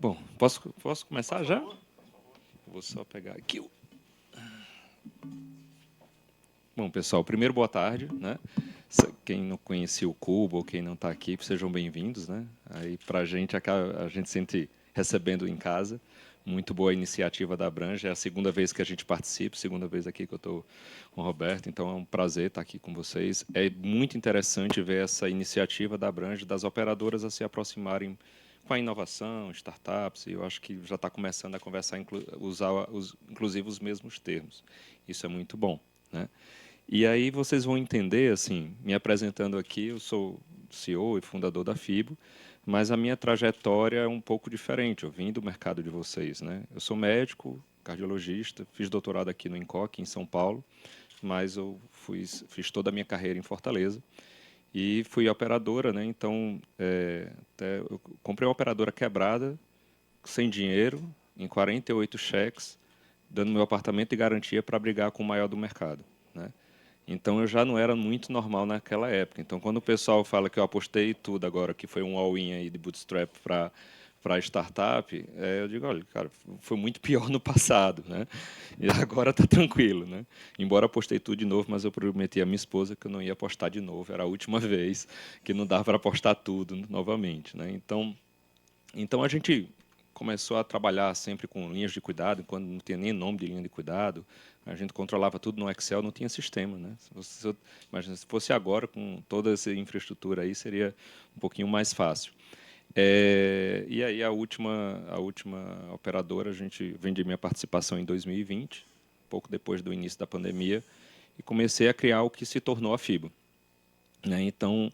Bom, posso começar já? Vou só pegar aqui. Bom, pessoal, primeiro, boa tarde, né? Quem não conhecia o Cubo ou quem não está aqui, sejam bem-vindos, né? Aí, para a gente sente recebendo em casa. Muito boa a iniciativa da Abrange. É a segunda vez que a gente participa, segunda vez aqui que eu estou com o Roberto, então é um prazer estar aqui com vocês. É muito interessante ver essa iniciativa da Abrange, das operadoras a se aproximarem com a inovação, startups, e eu acho que já está começando a conversar, usar inclusive os mesmos termos. Isso é muito bom, né? E aí vocês vão entender, assim, me apresentando aqui, eu sou CEO e fundador da FIBO, mas a minha trajetória é um pouco diferente. Eu vim do mercado de vocês, né? Eu sou médico, cardiologista, fiz doutorado aqui no INCOC, em São Paulo, mas eu fiz toda a minha carreira em Fortaleza e fui operadora, né? Então, até eu comprei uma operadora quebrada, sem dinheiro, em 48 cheques, dando meu apartamento de garantia para brigar com o maior do mercado, né? Então eu já não era muito normal naquela época. Então quando o pessoal fala que eu apostei tudo agora, que foi um all-in aí de bootstrap para startup, eu digo, olha, cara, foi muito pior no passado, né? E agora está tranquilo, né? Embora apostei tudo de novo, mas eu prometi à minha esposa que eu não ia apostar de novo. Era a última vez que não dava para apostar tudo novamente, né? Então a gente começou a trabalhar sempre com linhas de cuidado, quando não tinha nem nome de linha de cuidado. A gente controlava tudo no Excel, não tinha sistema, né? Imagina, se fosse agora, com toda essa infraestrutura aí, seria um pouquinho mais fácil. E aí a última operadora, a gente vendi minha participação em 2020, pouco depois do início da pandemia, e comecei a criar o que se tornou a FIBO, né? Então,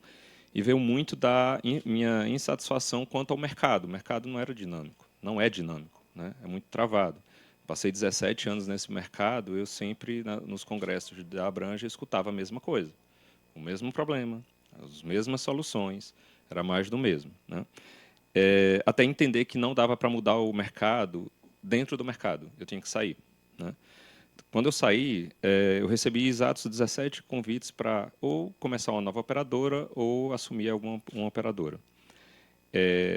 e veio muito da minha insatisfação quanto ao mercado. O mercado não era dinâmico, não é dinâmico, né? É muito travado. Passei 17 anos nesse mercado, eu sempre, nos congressos da Abrange, escutava a mesma coisa, o mesmo problema, as mesmas soluções, era mais do mesmo, né? Até entender que não dava para mudar o mercado dentro do mercado, eu tinha que sair, né? Quando eu saí, eu recebi exatos 17 convites para ou começar uma nova operadora ou assumir uma operadora.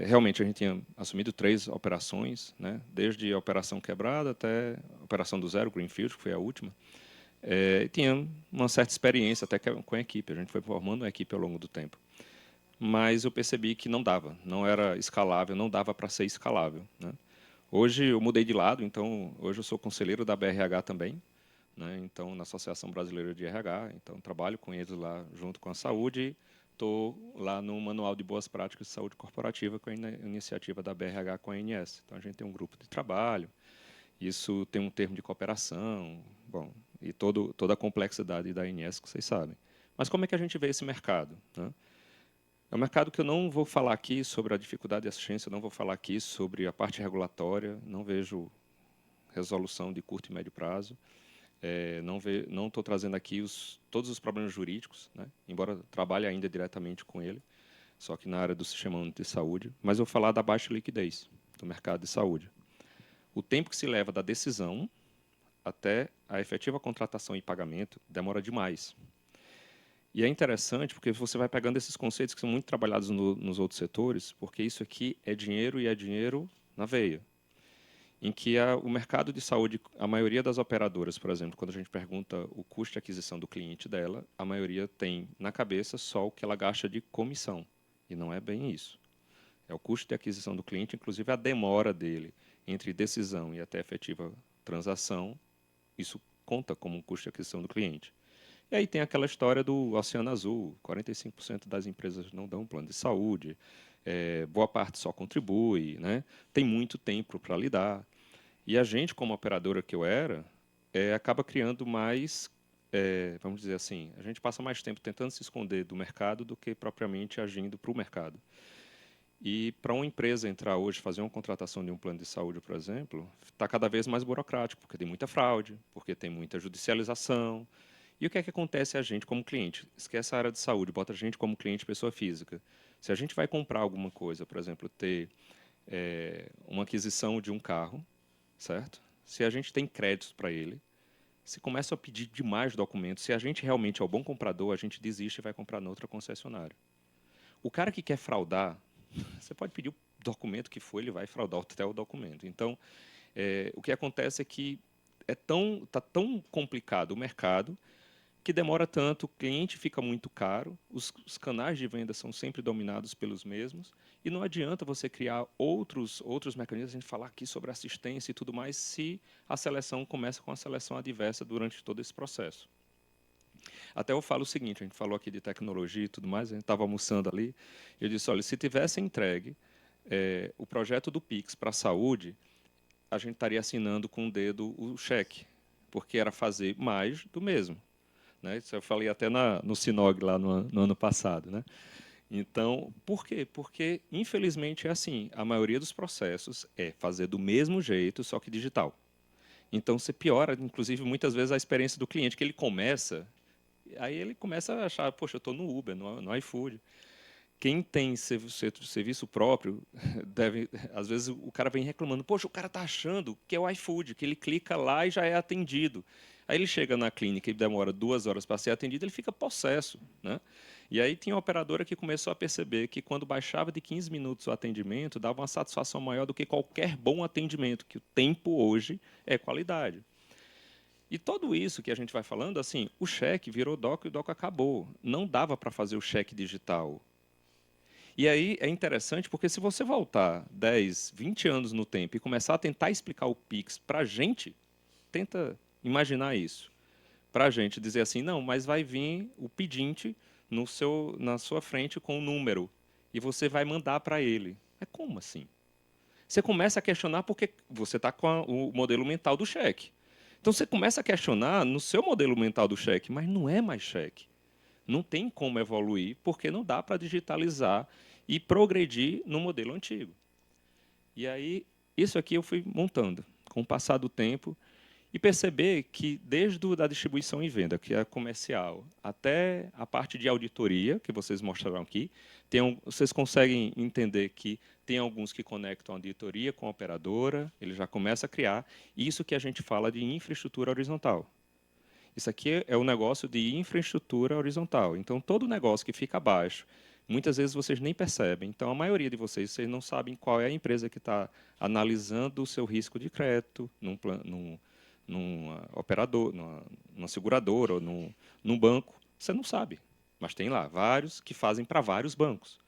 Realmente, a gente tinha assumido 3 operações, né, desde a operação quebrada até a operação do zero, Greenfield, que foi a última. Tinha uma certa experiência até com a equipe, a gente foi formando uma equipe ao longo do tempo. Mas eu percebi que não dava, não era escalável, não dava para ser escalável, né? Hoje eu mudei de lado, então hoje eu sou conselheiro da BRH também, né? Então na Associação Brasileira de RH, então trabalho com eles lá junto com a saúde, estou lá no Manual de Boas Práticas de Saúde Corporativa com a iniciativa da BRH com a ANS. Então a gente tem um grupo de trabalho, isso tem um termo de cooperação, bom, e toda a complexidade da ANS que vocês sabem. Mas como é que a gente vê esse mercado, né? É um mercado que eu não vou falar aqui sobre a dificuldade de assistência, não vou falar aqui sobre a parte regulatória, não vejo resolução de curto e médio prazo. Não estou trazendo aqui todos os problemas jurídicos, né? Embora trabalhe ainda diretamente com ele, só que na área do Sistema Único de Saúde, mas eu vou falar da baixa liquidez do mercado de saúde. O tempo que se leva da decisão até a efetiva contratação e pagamento demora demais. E é interessante porque você vai pegando esses conceitos que são muito trabalhados nos outros setores, porque isso aqui é dinheiro e é dinheiro na veia. Em que o mercado de saúde, a maioria das operadoras, por exemplo, quando a gente pergunta o custo de aquisição do cliente dela, a maioria tem na cabeça só o que ela gasta de comissão. E não é bem isso. É o custo de aquisição do cliente, inclusive a demora dele entre decisão e até efetiva transação, isso conta como um custo de aquisição do cliente. E aí tem aquela história do Oceano Azul, 45% das empresas não dão plano de saúde, boa parte só contribui, né? Tem muito tempo para lidar. E a gente, como operadora que eu era, acaba criando mais, vamos dizer assim, a gente passa mais tempo tentando se esconder do mercado do que propriamente agindo para o mercado. E para uma empresa entrar hoje, fazer uma contratação de um plano de saúde, por exemplo, está cada vez mais burocrático, porque tem muita fraude, porque tem muita judicialização. E o que é que acontece a gente como cliente? Esquece a área de saúde, bota a gente como cliente pessoa física. Se a gente vai comprar alguma coisa, por exemplo, ter uma aquisição de um carro, certo? Se a gente tem créditos para ele, se começa a pedir demais documentos, se a gente realmente é o bom comprador, a gente desiste e vai comprar noutra concessionária. O cara que quer fraudar, você pode pedir documento que for, ele vai fraudar até o documento. Então, o que acontece é que está tão complicado o mercado que demora tanto, o cliente fica muito caro, os canais de venda são sempre dominados pelos mesmos, e não adianta você criar outros mecanismos, a gente falar aqui sobre assistência e tudo mais, se a seleção começa com a seleção adversa durante todo esse processo. Até eu falo o seguinte, a gente falou aqui de tecnologia e tudo mais, a gente estava almoçando ali, eu disse, olha, se tivesse entregue o projeto do Pix para a saúde, a gente estaria assinando com o dedo o cheque, porque era fazer mais do mesmo. Né? Isso eu falei até no Sinog lá no ano passado. Né? Então, por quê? Porque, infelizmente, é assim. A maioria dos processos é fazer do mesmo jeito, só que digital. Então, você piora, inclusive, muitas vezes a experiência do cliente, que ele começa, aí ele começa a achar, poxa, eu estou no Uber, no iFood. Quem tem serviço próprio, às vezes o cara vem reclamando, poxa, o cara está achando que é o iFood, que ele clica lá e já é atendido. Aí ele chega na clínica e demora 2 horas para ser atendido, ele fica possesso. Né? E aí tinha uma operadora que começou a perceber que quando baixava de 15 minutos o atendimento, dava uma satisfação maior do que qualquer bom atendimento, que o tempo hoje é qualidade. E tudo isso que a gente vai falando, assim, o cheque virou DOC e o DOC acabou. Não dava para fazer o cheque digital. E aí é interessante porque se você voltar 10, 20 anos no tempo e começar a tentar explicar o Pix para a gente, tenta imaginar isso. Para a gente dizer assim, não, mas vai vir o pedinte na sua frente com o número e você vai mandar para ele. É como assim? Você começa a questionar porque você está com o modelo mental do cheque. Então você começa a questionar no seu modelo mental do cheque, mas não é mais cheque. Não tem como evoluir, porque não dá para digitalizar e progredir no modelo antigo. E aí, isso aqui eu fui montando com o passar do tempo e perceber que desde a distribuição e venda, que é comercial, até a parte de auditoria, que vocês mostraram aqui, vocês conseguem entender que tem alguns que conectam a auditoria com a operadora, ele já começa a criar isso que a gente fala de infraestrutura horizontal. Isso aqui é um negócio de infraestrutura horizontal. Então, todo negócio que fica abaixo, muitas vezes vocês nem percebem. Então, a maioria de vocês não sabem qual é a empresa que está analisando o seu risco de crédito num operador, numa seguradora ou num banco. Você não sabe. Mas tem lá vários que fazem para vários bancos.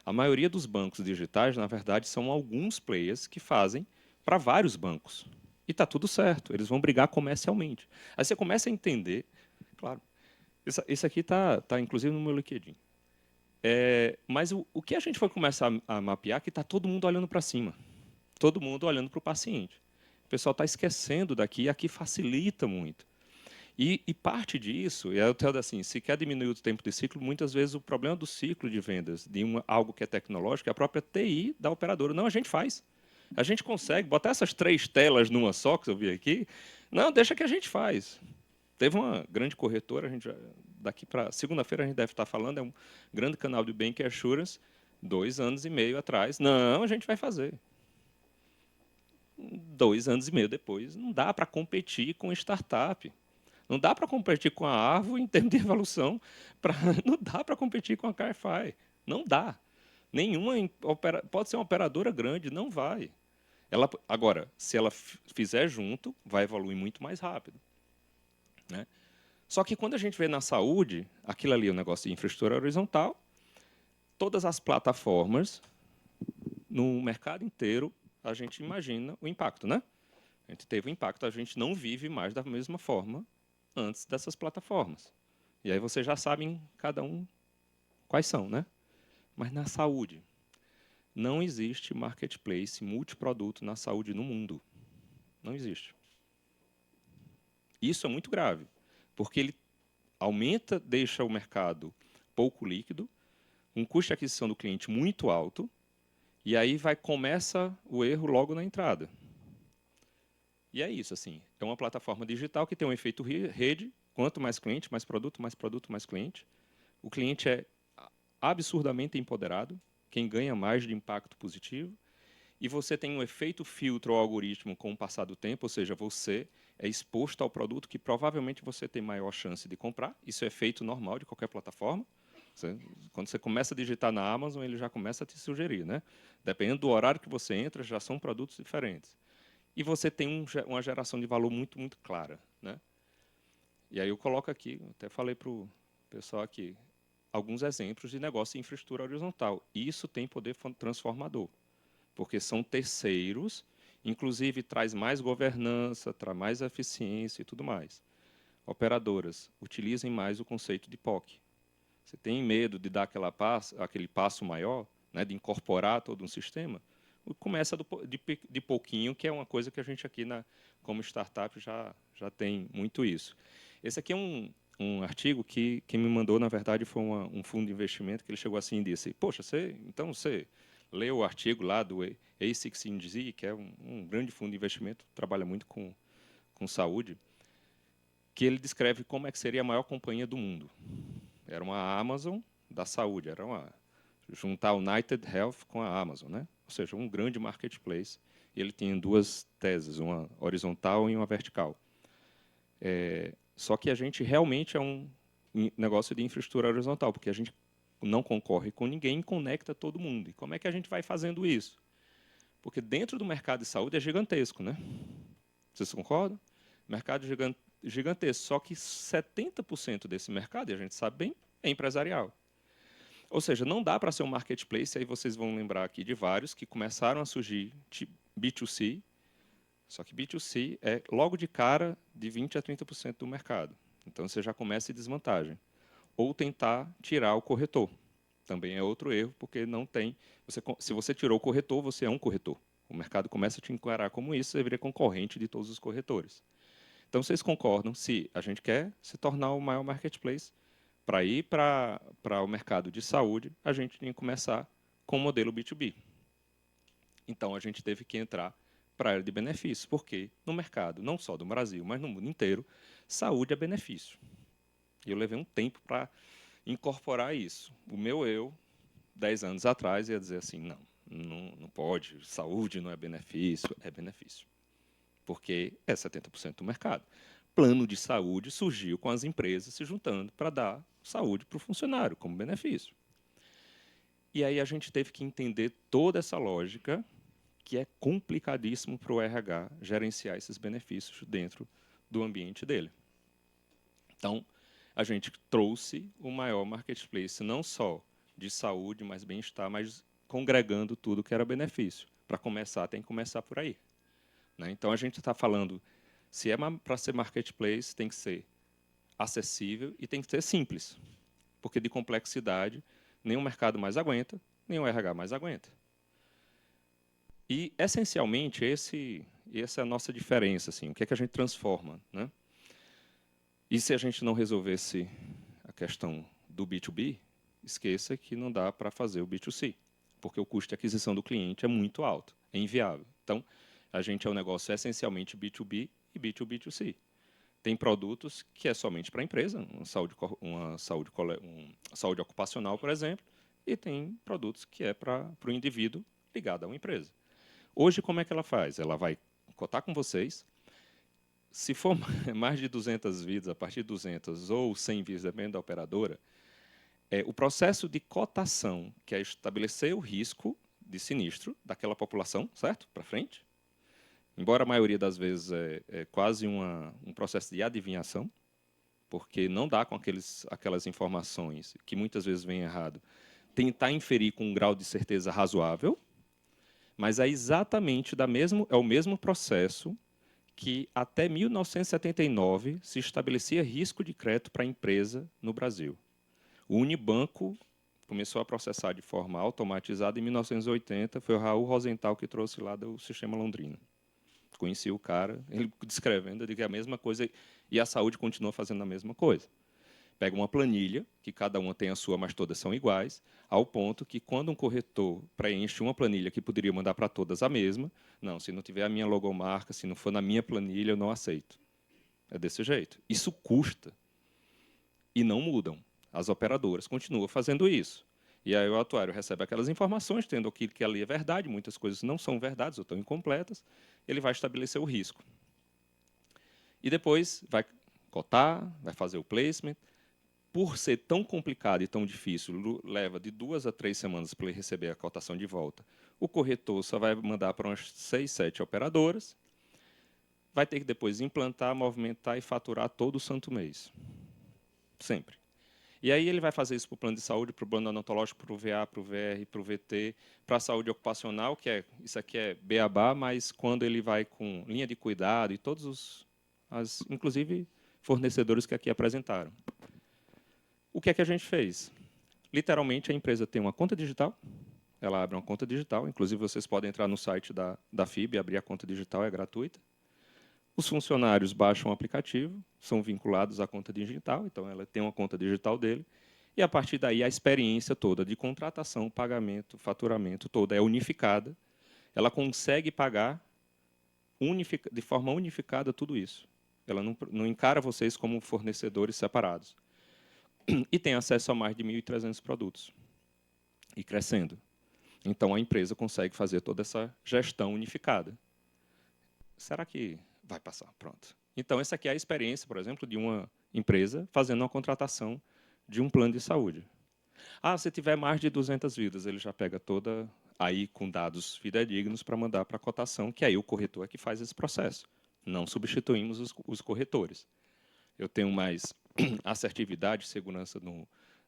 A maioria dos bancos digitais, na verdade, são alguns players que fazem para vários bancos. E está tudo certo, eles vão brigar comercialmente. Aí você começa a entender, claro, isso aqui está inclusive no meu LinkedIn. Mas o que a gente foi começar a mapear é que está todo mundo olhando para cima, todo mundo olhando para o paciente. O pessoal está esquecendo daqui, e aqui facilita muito. E parte disso, é o tal assim, se quer diminuir o tempo de ciclo, muitas vezes o problema do ciclo de vendas de algo que é tecnológico é a própria TI da operadora. Não, a gente faz. A gente consegue botar essas 3 telas numa só, que eu vi aqui. Não, deixa que a gente faz. Teve uma grande corretora, a gente daqui para segunda-feira a gente deve estar falando, é um grande canal de Bank Assurance, 2 anos e meio atrás. Não, a gente vai fazer. 2 anos e meio depois, não dá para competir com startup. Não dá para competir com a Arvo em termos de evolução. Não dá para competir com a Carify. Não dá. Nenhuma pode ser uma operadora grande, não vai. Agora, se ela fizer junto, vai evoluir muito mais rápido. Né? Só que quando a gente vê na saúde, aquilo ali é um negócio de infraestrutura horizontal, todas as plataformas, no mercado inteiro, a gente imagina o impacto. Né? A gente teve um impacto, a gente não vive mais da mesma forma antes dessas plataformas. E aí vocês já sabem cada um quais são, né? Mas na saúde, não existe marketplace multiproduto na saúde no mundo. Não existe. Isso é muito grave, porque ele aumenta, deixa o mercado pouco líquido, um custo de aquisição do cliente muito alto, e aí começa o erro logo na entrada. E é isso, assim, é uma plataforma digital que tem um efeito rede, quanto mais cliente, mais produto, mais produto, mais cliente. O cliente é absurdamente empoderado, quem ganha mais de impacto positivo, e você tem um efeito filtro ao algoritmo com o passar do tempo, ou seja, você é exposto ao produto que provavelmente você tem maior chance de comprar. Isso é efeito normal de qualquer plataforma. Quando você começa a digitar na Amazon, ele já começa a te sugerir, né? Dependendo do horário que você entra, já são produtos diferentes. E você tem uma geração de valor muito, muito clara, né? E aí eu coloco aqui, até falei para o pessoal aqui, alguns exemplos de negócio em infraestrutura horizontal. E isso tem poder transformador, porque são terceiros, inclusive traz mais governança, traz mais eficiência e tudo mais. Operadoras, utilizem mais o conceito de POC. Você tem medo de dar aquele passo maior, né, de incorporar todo um sistema? Começa de pouquinho, que é uma coisa que a gente aqui, como startup, já tem muito isso. Esse aqui é um artigo que quem me mandou, na verdade, foi um fundo de investimento, que ele chegou assim e disse, poxa, então você leu o artigo lá do A16Z, que é um grande fundo de investimento, trabalha muito com saúde, que ele descreve como é que seria a maior companhia do mundo. Era uma Amazon da saúde, juntar a United Health com a Amazon, né? Ou seja, um grande marketplace. E ele tinha duas teses, uma horizontal e uma vertical. Só que a gente realmente é um negócio de infraestrutura horizontal, porque a gente não concorre com ninguém e conecta todo mundo. E como é que a gente vai fazendo isso? Porque dentro do mercado de saúde é gigantesco, né? Vocês concordam? Mercado gigantesco. Só que 70% desse mercado, e a gente sabe bem, é empresarial. Ou seja, não dá para ser um marketplace, aí vocês vão lembrar aqui de vários que começaram a surgir B2C, só que B2C é logo de cara de 20% a 30% do mercado. Então você já começa em desvantagem. Ou tentar tirar o corretor. Também é outro erro, porque não tem. Se você tirou o corretor, você é um corretor. O mercado começa a te encarar como isso, você vira concorrente de todos os corretores. Então vocês concordam, se a gente quer se tornar o maior marketplace, para ir para o mercado de saúde, a gente tinha que começar com o modelo B2B. Então, a gente teve que entrar para a área de benefícios, porque no mercado, não só do Brasil, mas no mundo inteiro, saúde é benefício. E eu levei um tempo para incorporar isso. O meu eu, 10 anos atrás, ia dizer assim, não pode, saúde não é benefício, é benefício. Porque é 70% do mercado. Plano de saúde surgiu com as empresas se juntando para dar saúde para o funcionário, como benefício. E aí a gente teve que entender toda essa lógica, que é complicadíssimo para o RH gerenciar esses benefícios dentro do ambiente dele. Então, a gente trouxe o maior marketplace, não só de saúde, mas bem-estar, mas congregando tudo que era benefício. Para começar, tem que começar por aí. Né? Então, a gente está falando, se é para ser marketplace, tem que ser acessível e tem que ser simples. Porque de complexidade, nem o mercado mais aguenta, nem o RH mais aguenta. E, essencialmente, essa é a nossa diferença. Assim, o que é que a gente transforma? Né? E se a gente não resolvesse a questão do B2B, esqueça que não dá para fazer o B2C, porque o custo de aquisição do cliente é muito alto, é inviável. Então, a gente é um negócio essencialmente B2B e B2B2C. Tem produtos que é somente para a empresa, saúde ocupacional, por exemplo, e tem produtos que é para o indivíduo ligado a uma empresa. Hoje, como é que ela faz? Ela vai cotar com vocês. Se for mais de 200 vidas, a partir de 200 ou 100 vidas, dependendo da operadora, o processo de cotação, que é estabelecer o risco de sinistro daquela população, certo? Para frente. Embora a maioria das vezes é quase um processo de adivinhação, porque não dá com aquelas informações que muitas vezes vêm errado, tentar inferir com um grau de certeza razoável, mas é exatamente é o mesmo processo que até 1979 se estabelecia risco de crédito para a empresa no Brasil. O Unibanco começou a processar de forma automatizada em 1980, foi o Raul Rosenthal que trouxe lá do sistema londrino. Conheci o cara, ele descrevendo, de que é a mesma coisa, e a saúde continua fazendo a mesma coisa. Pega uma planilha, que cada uma tem a sua, mas todas são iguais, ao ponto que, quando um corretor preenche uma planilha que poderia mandar para todas a mesma, não, se não tiver a minha logomarca, se não for na minha planilha, eu não aceito. É desse jeito. Isso custa. E não mudam. As operadoras continuam fazendo isso. E aí o atuário recebe aquelas informações, tendo aquilo que ali é verdade, muitas coisas não são verdades ou estão incompletas, ele vai estabelecer o risco. E depois vai cotar, vai fazer o placement, por ser tão complicado e tão difícil, leva de 2 a 3 semanas para ele receber a cotação de volta. O corretor só vai mandar para umas 6, 7 operadoras, vai ter que depois implantar, movimentar e faturar todo o santo mês. Sempre. E aí ele vai fazer isso para o plano de saúde, para o plano odontológico, para o VA, para o VR, para o VT, para a saúde ocupacional, que isso aqui é beabá, mas quando ele vai com linha de cuidado e todos inclusive fornecedores que aqui apresentaram. O que é que a gente fez? Literalmente, a empresa tem uma conta digital, ela abre uma conta digital, inclusive vocês podem entrar no site da FIB, abrir a conta digital, é gratuita. Os funcionários baixam o aplicativo, são vinculados à conta digital, então ela tem uma conta digital dele, e a partir daí a experiência toda de contratação, pagamento, faturamento, toda é unificada. Ela consegue pagar de forma unificada tudo isso. Ela não encara vocês como fornecedores separados. E tem acesso a mais de 1.300 produtos. E crescendo. Então, a empresa consegue fazer toda essa gestão unificada. Será que vai passar? Pronto. Então, essa aqui é a experiência, por exemplo, de uma empresa fazendo uma contratação de um plano de saúde. Ah, se tiver mais de 200 vidas, ele já pega toda aí com dados fidedignos para mandar para a cotação, que aí o corretor é que faz esse processo. Não substituímos os corretores. Eu tenho mais assertividade, segurança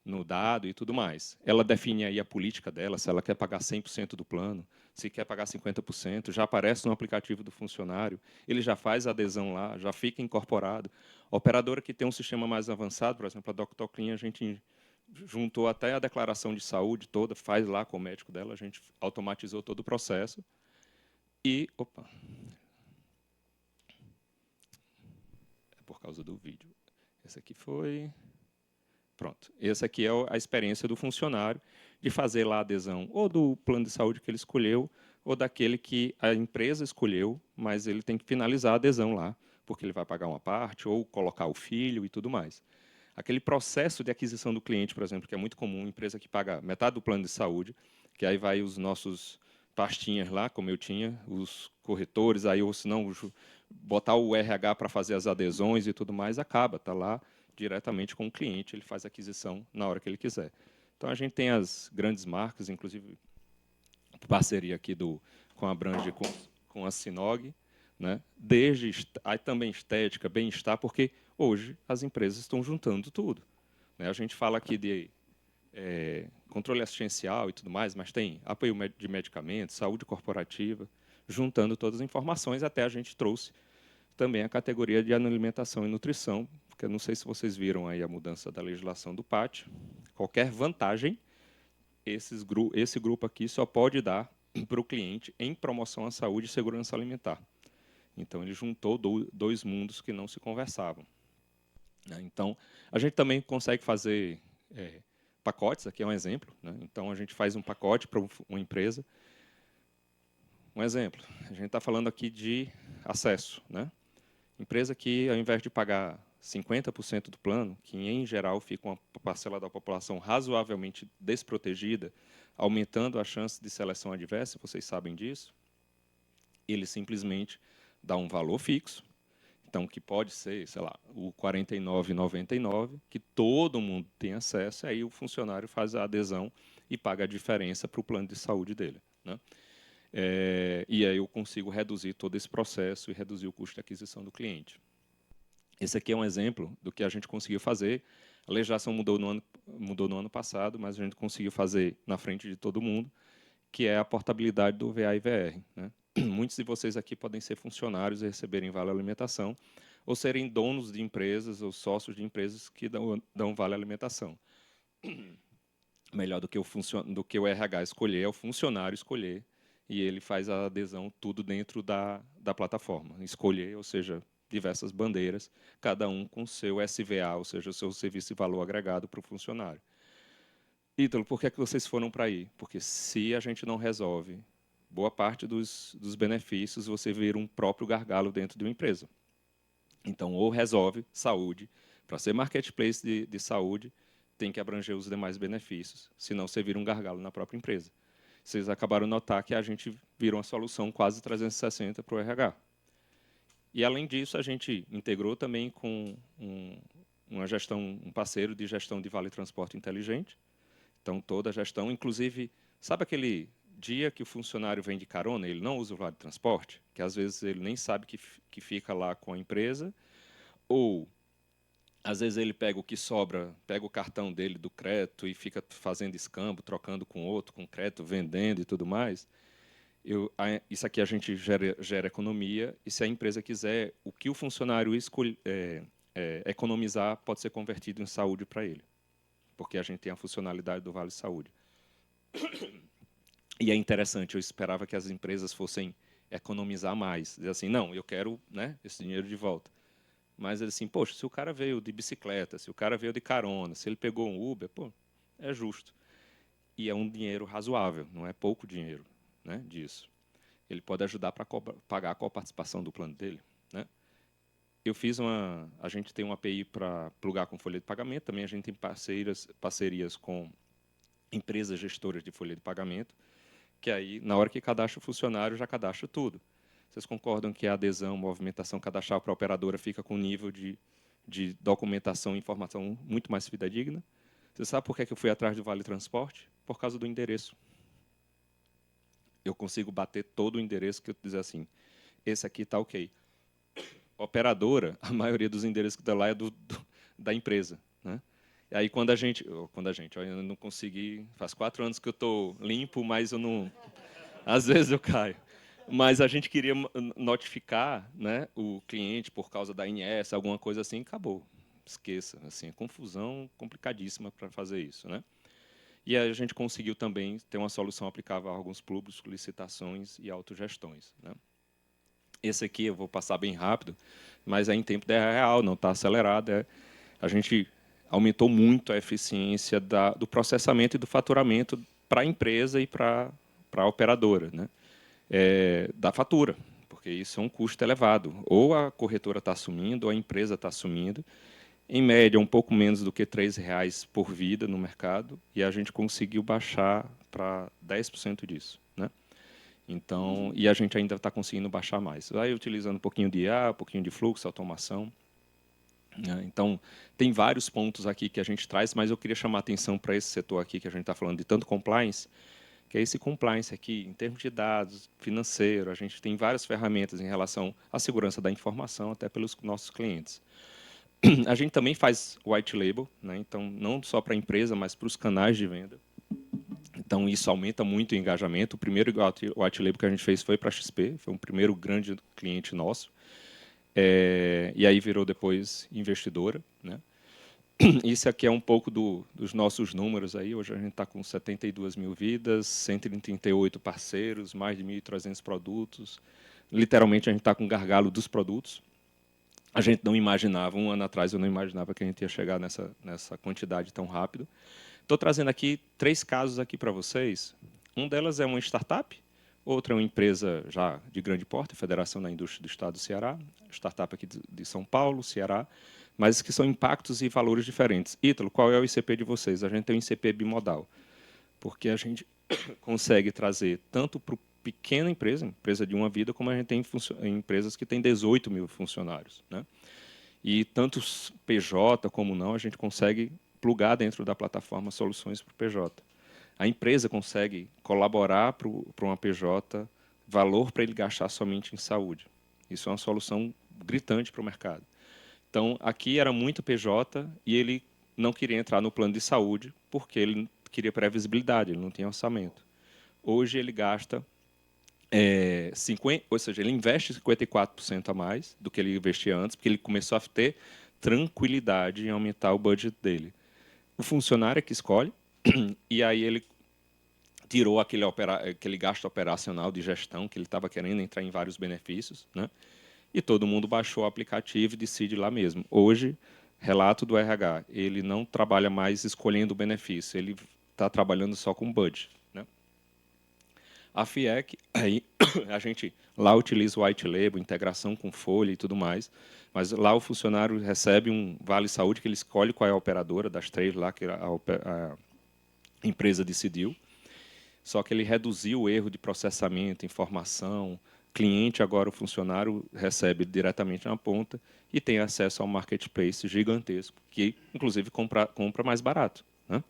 no dado e tudo mais. Ela define aí a política dela, se ela quer pagar 100% do plano, se quer pagar 50%, já aparece no aplicativo do funcionário, ele já faz a adesão lá, já fica incorporado. A operadora que tem um sistema mais avançado, por exemplo, a Dr. Clean, a gente juntou até a declaração de saúde toda, faz lá com o médico dela, a gente automatizou todo o processo. E, opa, é por causa do vídeo. Esse aqui foi... Pronto. Essa aqui é a experiência do funcionário de fazer lá a adesão ou do plano de saúde que ele escolheu ou daquele que a empresa escolheu, mas ele tem que finalizar a adesão lá, porque ele vai pagar uma parte ou colocar o filho e tudo mais. Aquele processo de aquisição do cliente, por exemplo, que é muito comum, empresa que paga metade do plano de saúde, que aí vai os nossos pastinhas lá, como eu tinha, os corretores, aí ou se não, botar o RH para fazer as adesões e tudo mais, acaba, está lá diretamente com o cliente, ele faz a aquisição na hora que ele quiser. Então, a gente tem as grandes marcas, inclusive parceria aqui com a Brand, com a Sinog, né? Desde aí também estética, bem-estar, porque hoje as empresas estão juntando tudo. Né? A gente fala aqui de controle assistencial e tudo mais, mas tem apoio de medicamentos, saúde corporativa, juntando todas as informações, até a gente trouxe também a categoria de alimentação e nutrição, porque eu não sei se vocês viram aí a mudança da legislação do PAT. Qualquer vantagem, esse grupo aqui só pode dar para o cliente em promoção à saúde e segurança alimentar. Então, ele juntou dois mundos que não se conversavam. Então, a gente também consegue fazer pacotes, aqui é um exemplo. Né? Então, a gente faz um pacote para uma empresa. Um exemplo, a gente está falando aqui de acesso. Né? Empresa que, ao invés de pagar 50% do plano, que em geral fica uma parcela da população razoavelmente desprotegida, aumentando a chance de seleção adversa, vocês sabem disso, ele simplesmente dá um valor fixo, então que pode ser, sei lá, o R$ 49,99, que todo mundo tem acesso, aí o funcionário faz a adesão e paga a diferença para o plano de saúde dele. Né? E aí eu consigo reduzir todo esse processo e reduzir o custo de aquisição do cliente. Esse aqui é um exemplo do que a gente conseguiu fazer. A legislação mudou no ano passado, mas a gente conseguiu fazer na frente de todo mundo, que é a portabilidade do VA e VR. Né? Muitos de vocês aqui podem ser funcionários e receberem vale alimentação, ou serem donos de empresas ou sócios de empresas que dão vale alimentação. Melhor do que o RH escolher, é o funcionário escolher, e ele faz a adesão tudo dentro da plataforma. Escolher, ou seja, diversas bandeiras, cada um com seu SVA, ou seja, o seu serviço de valor agregado para o funcionário. Ítalo, por que é que vocês foram para aí? Porque se a gente não resolve boa parte dos benefícios, você vira um próprio gargalo dentro de uma empresa. Então, ou resolve saúde, para ser marketplace de saúde, tem que abranger os demais benefícios, senão você vira um gargalo na própria empresa. Vocês acabaram de notar que a gente virou uma solução quase 360 para o RH. E, além disso, a gente integrou também com uma gestão, um parceiro de gestão de vale transporte inteligente. Então, toda a gestão, inclusive, sabe aquele dia que o funcionário vem de carona, ele não usa o vale transporte, que às vezes ele nem sabe que fica lá com a empresa, ou às vezes ele pega o que sobra, pega o cartão dele do crédito e fica fazendo escambo, trocando com outro, com crédito, vendendo e tudo mais. Isso aqui a gente gera economia, e se a empresa quiser, o que o funcionário economizar pode ser convertido em saúde para ele, porque a gente tem a funcionalidade do Vale Saúde. E é interessante, eu esperava que as empresas fossem economizar mais, dizer assim, não, eu quero, né, esse dinheiro de volta. Mas assim, poxa, se o cara veio de bicicleta, se o cara veio de carona, se ele pegou um Uber, pô, é justo. E é um dinheiro razoável, não é pouco dinheiro, né, disso. Ele pode ajudar para pagar a coparticipação do plano dele, né? A gente tem uma API para plugar com folha de pagamento, também a gente tem parcerias com empresas gestoras de folha de pagamento, que aí, na hora que cadastra o funcionário, já cadastra tudo. Vocês concordam que a adesão, movimentação cadastral para a operadora fica com um nível de documentação e informação muito mais fidedigna? Você sabe por que eu fui atrás do Vale Transporte? Por causa do endereço. Eu consigo bater todo o endereço que eu dizer assim, esse aqui está ok. Operadora, a maioria dos endereços que está lá é da empresa, né? E aí quando a gente, eu ainda não consegui, faz 4 anos que eu estou limpo, mas eu não, às vezes eu caio. Mas a gente queria notificar, né, o cliente por causa da ANS, alguma coisa assim, acabou. Esqueça, assim, é confusão complicadíssima para fazer isso, né? E a gente conseguiu também ter uma solução aplicável a alguns públicos, licitações e autogestões, né? Esse aqui eu vou passar bem rápido, mas é em tempo real, não está acelerado. A gente aumentou muito a eficiência do processamento e do faturamento para a empresa e para a operadora, né? Da fatura, porque isso é um custo elevado. Ou a corretora está assumindo, ou a empresa está assumindo. Em média, um pouco menos do que R$ 3 por vida no mercado, e a gente conseguiu baixar para 10% disso, né? Então, e a gente ainda está conseguindo baixar mais. Vai utilizando um pouquinho de IA, um pouquinho de fluxo, automação, né? Então, tem vários pontos aqui que a gente traz, mas eu queria chamar a atenção para esse setor aqui que a gente está falando de tanto compliance, que é esse compliance aqui, em termos de dados, financeiro, a gente tem várias ferramentas em relação à segurança da informação, até pelos nossos clientes. A gente também faz white label, né? Então, não só para a empresa, mas para os canais de venda. Então, isso aumenta muito o engajamento. O primeiro white label que a gente fez foi para a XP, foi um primeiro grande cliente nosso. E aí virou depois investidora, né? Isso aqui é um pouco dos nossos números aí. Hoje a gente está com 72 mil vidas, 138 parceiros, mais de 1.300 produtos. Literalmente, a gente está com o gargalo dos produtos. A gente não imaginava, um ano atrás, eu não imaginava que a gente ia chegar nessa quantidade tão rápido. Estou trazendo aqui 3 casos aqui para vocês. Um delas é uma startup, outra é uma empresa já de grande porte, Federação da Indústria do Estado do Ceará, startup aqui de São Paulo, Ceará, mas que são impactos e valores diferentes. Ítalo, qual é o ICP de vocês? A gente tem um ICP bimodal, porque a gente consegue trazer tanto para pequena empresa de uma vida, como a gente tem empresas que têm 18 mil funcionários, né? E tanto PJ como não, a gente consegue plugar dentro da plataforma soluções para o PJ. A empresa consegue colaborar para uma PJ valor para ele gastar somente em saúde. Isso é uma solução gritante para o mercado. Então, aqui era muito PJ e ele não queria entrar no plano de saúde porque ele queria previsibilidade, ele não tinha orçamento. Hoje ele gasta 50, ou seja, ele investe 54% a mais do que ele investia antes, porque ele começou a ter tranquilidade em aumentar o budget dele. O funcionário é que escolhe, e aí ele tirou aquele gasto operacional de gestão, que ele estava querendo entrar em vários benefícios, né? E todo mundo baixou o aplicativo e decide lá mesmo. Hoje, relato do RH, ele não trabalha mais escolhendo o benefício, ele está trabalhando só com budget, né? A FIEC, aí a gente lá utiliza o white label, integração com folha e tudo mais, mas lá o funcionário recebe um vale saúde que ele escolhe qual é a operadora das 3 lá que a empresa decidiu, só que ele reduziu o erro de processamento, informação, cliente, agora o funcionário recebe diretamente na ponta e tem acesso ao marketplace gigantesco, que, inclusive, compra mais barato, né?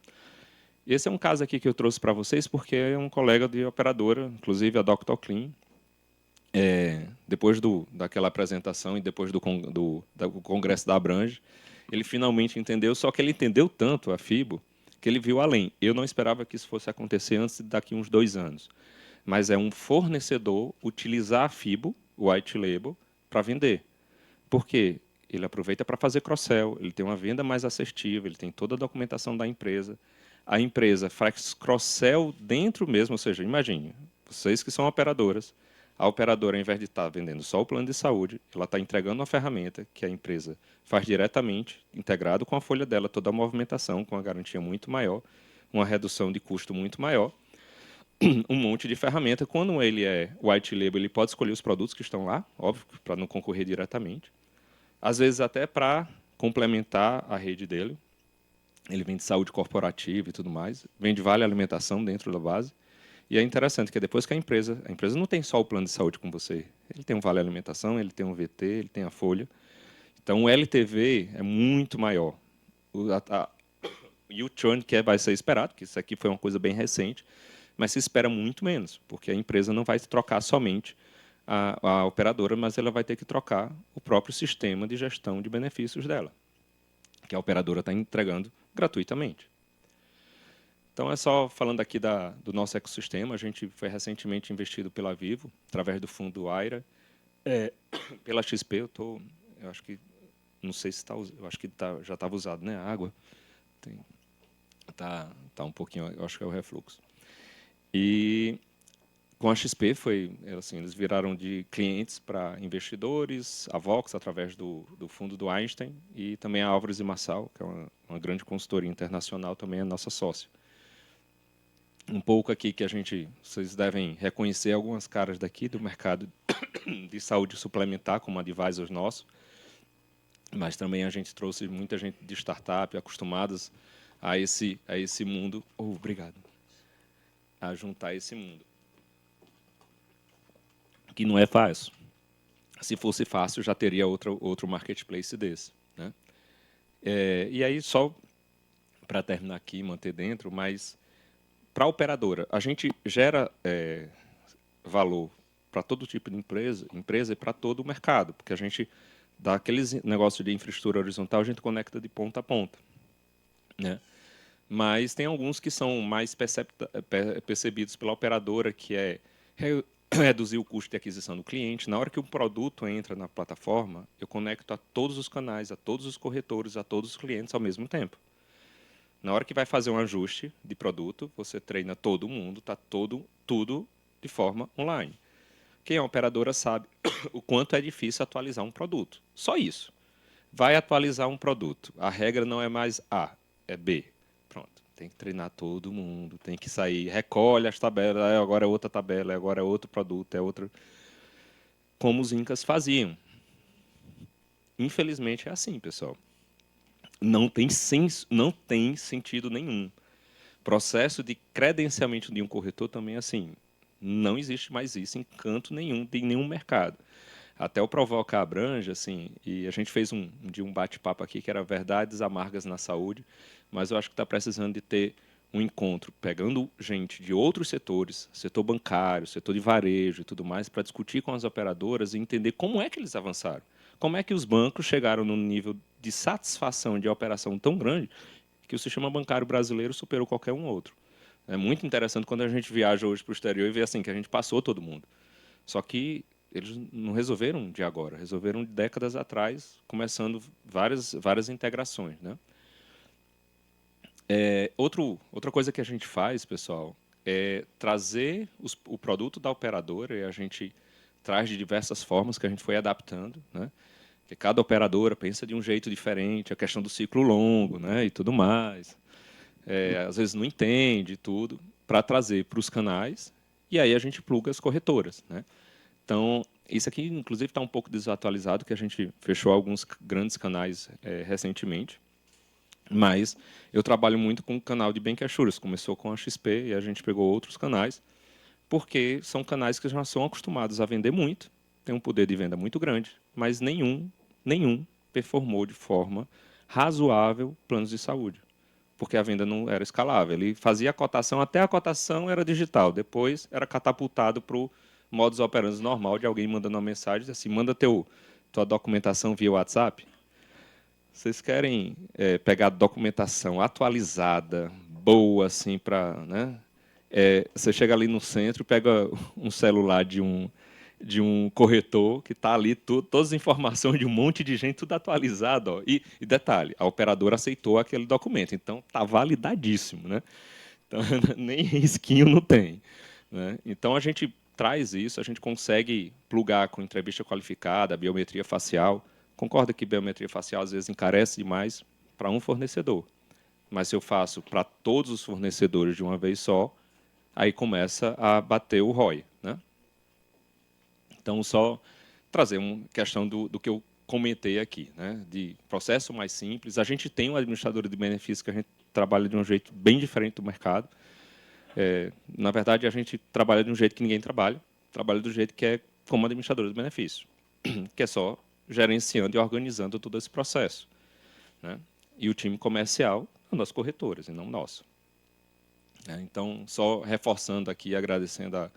Esse é um caso aqui que eu trouxe para vocês porque é um colega de operadora, inclusive a Dr. Clean. Depois daquela apresentação e depois do congresso da Abrange, ele finalmente entendeu, só que ele entendeu tanto a FIBO que ele viu além. Eu não esperava que isso fosse acontecer antes de daqui uns 2 anos. Mas é um fornecedor utilizar a FIBO, o white label, para vender. Por quê? Ele aproveita para fazer cross-sell, ele tem uma venda mais assertiva, ele tem toda a documentação da empresa. A empresa faz cross-sell dentro mesmo, ou seja, imagine, vocês que são operadoras, a operadora, ao invés de estar vendendo só o plano de saúde, ela está entregando uma ferramenta que a empresa faz diretamente, integrado com a folha dela, toda a movimentação, com uma garantia muito maior, uma redução de custo muito maior, um monte de ferramenta. Quando ele é white label, ele pode escolher os produtos que estão lá, óbvio, para não concorrer diretamente. Às vezes até para complementar a rede dele. Ele vende saúde corporativa e tudo mais. Vende vale alimentação dentro da base. E é interessante que depois que a empresa não tem só o plano de saúde com você. Ele tem um vale alimentação, ele tem um VT, ele tem a folha. Então o LTV é muito maior. E o churn que vai ser esperado, que isso aqui foi uma coisa bem recente, mas se espera muito menos, porque a empresa não vai trocar somente a operadora, mas ela vai ter que trocar o próprio sistema de gestão de benefícios dela, que a operadora está entregando gratuitamente. Então, é só falando aqui do nosso ecossistema. A gente foi recentemente investido pela Vivo, através do fundo AIRA, pela XP. Eu acho que, não sei se está, eu acho que já estava usado, né? A água tá um pouquinho, eu acho que é o refluxo. E com a XP foi assim, eles viraram de clientes para investidores, a Vox através do fundo do Einstein e também a Álvares e Marçal, que é uma grande consultoria internacional, também é nossa sócia. Um pouco aqui que vocês devem reconhecer algumas caras daqui do mercado de saúde suplementar, como advisors nossos, mas também a gente trouxe muita gente de startup acostumadas a esse mundo. Obrigado. A juntar esse mundo. Que não é fácil. Se fosse fácil, já teria outro marketplace desse, né? E aí, só para terminar aqui, manter dentro, mas para a operadora, a gente gera valor para todo tipo de empresa e para todo o mercado, porque a gente dá aqueles negócios de infraestrutura horizontal, a gente conecta de ponta a ponta, né? Mas tem alguns que são mais percebidos pela operadora, que é reduzir o custo de aquisição do cliente. Na hora que o produto entra na plataforma, eu conecto a todos os canais, a todos os corretores, a todos os clientes ao mesmo tempo. Na hora que vai fazer um ajuste de produto, você treina todo mundo, está tudo de forma online. Quem é operadora sabe o quanto é difícil atualizar um produto. Só isso. Vai atualizar um produto. A regra não é mais A, é B. Pronto. Tem que treinar todo mundo, tem que sair, recolhe as tabelas, agora é outra tabela, agora é outro produto, é outro. Como os incas faziam. Infelizmente é assim, pessoal. Não tem sentido nenhum. Processo de credenciamento de um corretor também é assim. Não existe mais isso em canto nenhum, de nenhum mercado. Até o Provoca Abrange, assim, e a gente fez um bate-papo aqui que era verdades amargas na saúde, mas eu acho que está precisando de ter um encontro, pegando gente de outros setores, setor bancário, setor de varejo e tudo mais, para discutir com as operadoras e entender como é que eles avançaram. Como é que os bancos chegaram num nível de satisfação de operação tão grande que o sistema bancário brasileiro superou qualquer um outro. É muito interessante quando a gente viaja hoje para o exterior e vê assim que a gente passou todo mundo. Só que eles não resolveram de agora, resolveram décadas atrás, começando várias integrações, né? Outra coisa que a gente faz, pessoal, é trazer o produto da operadora, e a gente traz de diversas formas que a gente foi adaptando, né? Que cada operadora pensa de um jeito diferente, a questão do ciclo longo, né, e tudo mais. Às vezes não entende tudo, para trazer para os canais, e aí a gente pluga as corretoras, né? Então, isso aqui, inclusive, está um pouco desatualizado, que a gente fechou alguns grandes canais recentemente, mas eu trabalho muito com o canal de Bancassurance. Começou com a XP e a gente pegou outros canais porque são canais que já são acostumados a vender muito, têm um poder de venda muito grande, mas nenhum performou de forma razoável planos de saúde, porque a venda não era escalável. Ele fazia a cotação, até a cotação era digital, depois era catapultado para o modus operandi normal de alguém mandando uma mensagem assim, manda tua documentação via WhatsApp. Vocês querem pegar documentação atualizada, boa, assim, para, né? Você chega ali no centro, pega um celular de um corretor que está ali, todas as informações de um monte de gente, tudo atualizado. Ó. E detalhe, a operadora aceitou aquele documento, então está validadíssimo. Né? Então, nem risquinho não tem. Né? Então, a gente traz isso, a gente consegue plugar com entrevista qualificada, biometria facial. Concorda que biometria facial às vezes encarece demais para um fornecedor. Mas se eu faço para todos os fornecedores de uma vez só, aí começa a bater o ROI. Né? Então, só trazer uma questão do que eu comentei aqui, né? De processo mais simples. A gente tem um administrador de benefícios que a gente trabalha de um jeito bem diferente do mercado. Na verdade, a gente trabalha de um jeito que ninguém trabalha do jeito que é como administrador de benefícios, que é só gerenciando e organizando todo esse processo. Né? E o time comercial são das corretoras, e não nosso. Então, só reforçando aqui, agradecendo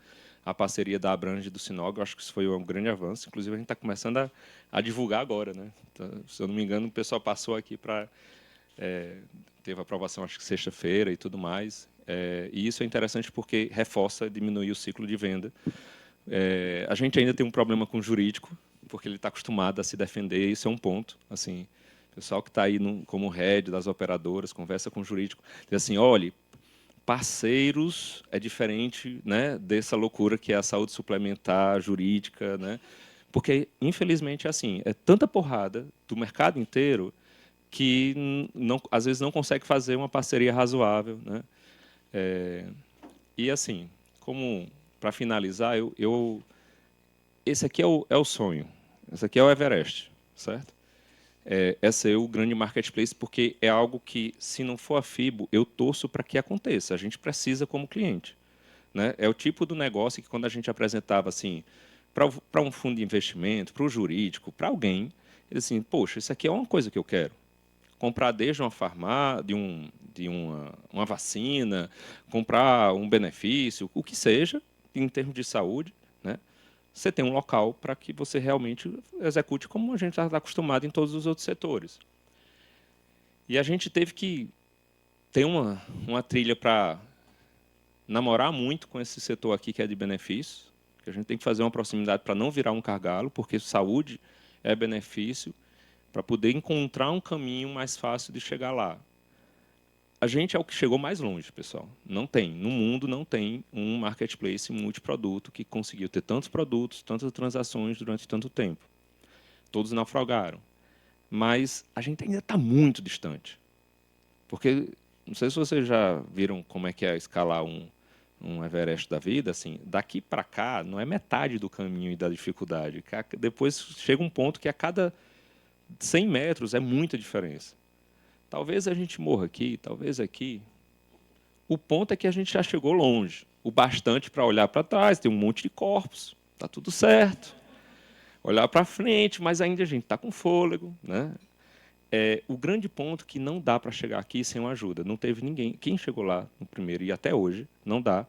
a parceria da Abrange e do Sinog, eu acho que isso foi um grande avanço. Inclusive, a gente está começando a divulgar agora. Né? Então, se eu não me engano, o pessoal passou aqui para... teve aprovação, acho que sexta-feira e tudo mais. E isso é interessante porque reforça, diminui o ciclo de venda. A gente ainda tem um problema com o jurídico, porque ele está acostumado a se defender, isso é um ponto. Assim, o pessoal que está aí como head das operadoras, conversa com o jurídico, diz assim, olha, parceiros é diferente, né, dessa loucura que é a saúde suplementar, jurídica, né? Porque, infelizmente, é assim, é tanta porrada do mercado inteiro que não, às vezes não consegue fazer uma parceria razoável, né? E assim, como para finalizar, esse aqui é o sonho, esse aqui é o Everest, certo? Esse é o grande marketplace porque é algo que, se não for a FIBO, eu torço para que aconteça. A gente precisa como cliente, né? É o tipo do negócio que quando a gente apresentava assim para um fundo de investimento, para o jurídico, para alguém, ele assim, poxa, isso aqui é uma coisa que eu quero comprar desde uma farmácia, uma vacina, comprar um benefício, o que seja, em termos de saúde, né? Você tem um local para que você realmente execute como a gente está acostumado em todos os outros setores. E a gente teve que ter uma trilha para namorar muito com esse setor aqui que é de benefícios, que a gente tem que fazer uma proximidade para não virar um gargalo, porque saúde é benefício, para poder encontrar um caminho mais fácil de chegar lá. A gente é o que chegou mais longe, pessoal. Não tem, no mundo não tem um marketplace multiproduto que conseguiu ter tantos produtos, tantas transações durante tanto tempo. Todos naufragaram. Mas a gente ainda está muito distante. Porque, não sei se vocês já viram como é que é escalar um Everest da vida, assim, daqui para cá não é metade do caminho e da dificuldade. Depois chega um ponto que a cada 100 metros é muita diferença. Talvez a gente morra aqui, talvez aqui. O ponto é que a gente já chegou longe, o bastante para olhar para trás, tem um monte de corpos, está tudo certo. Olhar para frente, mas ainda a gente está com fôlego. Né? O grande ponto é que não dá para chegar aqui sem uma ajuda. Não teve ninguém. Quem chegou lá no primeiro e até hoje, não dá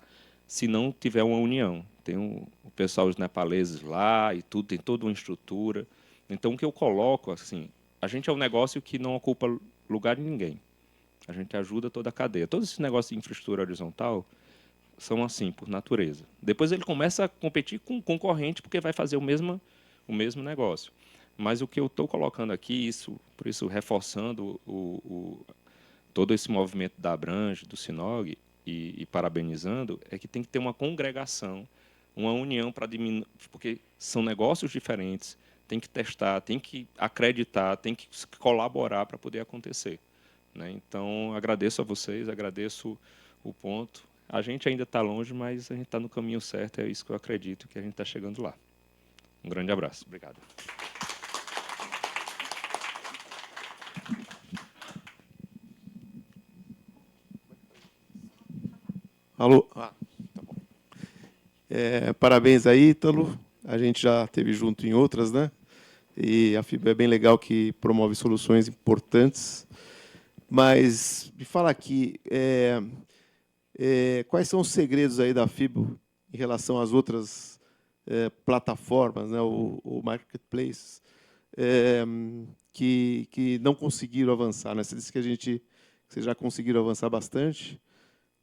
se não tiver uma união. Tem o pessoal, os nepaleses lá e tudo, tem toda uma estrutura. Então, o que eu coloco, assim, a gente é um negócio que não ocupa lugar de ninguém. A gente ajuda toda a cadeia. Todos esses negócios de infraestrutura horizontal são assim, por natureza. Depois ele começa a competir com o concorrente, porque vai fazer o mesmo negócio. Mas o que eu estou colocando aqui, por isso reforçando todo esse movimento da Abrange, do Sinog, e parabenizando, é que tem que ter uma congregação, uma união para diminuir, porque são negócios diferentes, tem que testar, tem que acreditar, tem que colaborar para poder acontecer. Né? Então, agradeço a vocês, agradeço o ponto. A gente ainda está longe, mas a gente está no caminho certo, é isso que eu acredito, que a gente está chegando lá. Um grande abraço. Obrigado. Alô? Tá bom. Parabéns aí, Ítalo. A gente já esteve junto em outras, né? E a FIBA é bem legal que promove soluções importantes. Mas me fala aqui, quais são os segredos aí da FIBA em relação às outras plataformas, né? O marketplace, é, que não conseguiram avançar, né? Você disse que vocês já conseguiram avançar bastante,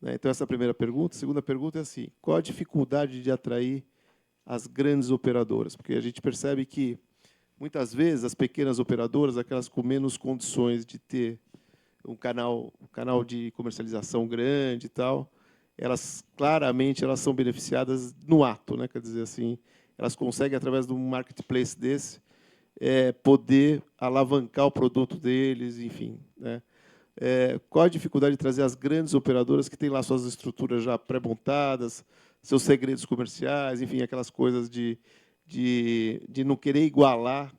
né? Então, essa é a primeira pergunta. A segunda pergunta é assim: qual a dificuldade de atrair as grandes operadoras? Porque a gente percebe que, muitas vezes, as pequenas operadoras, aquelas com menos condições de ter um canal de comercialização grande e tal, elas claramente elas são beneficiadas no ato, né? Quer dizer assim, elas conseguem, através de um marketplace desse, poder alavancar o produto deles, enfim, né? Qual a dificuldade de trazer as grandes operadoras que têm lá suas estruturas já pré-montadas, seus segredos comerciais, enfim, aquelas coisas de não querer igualar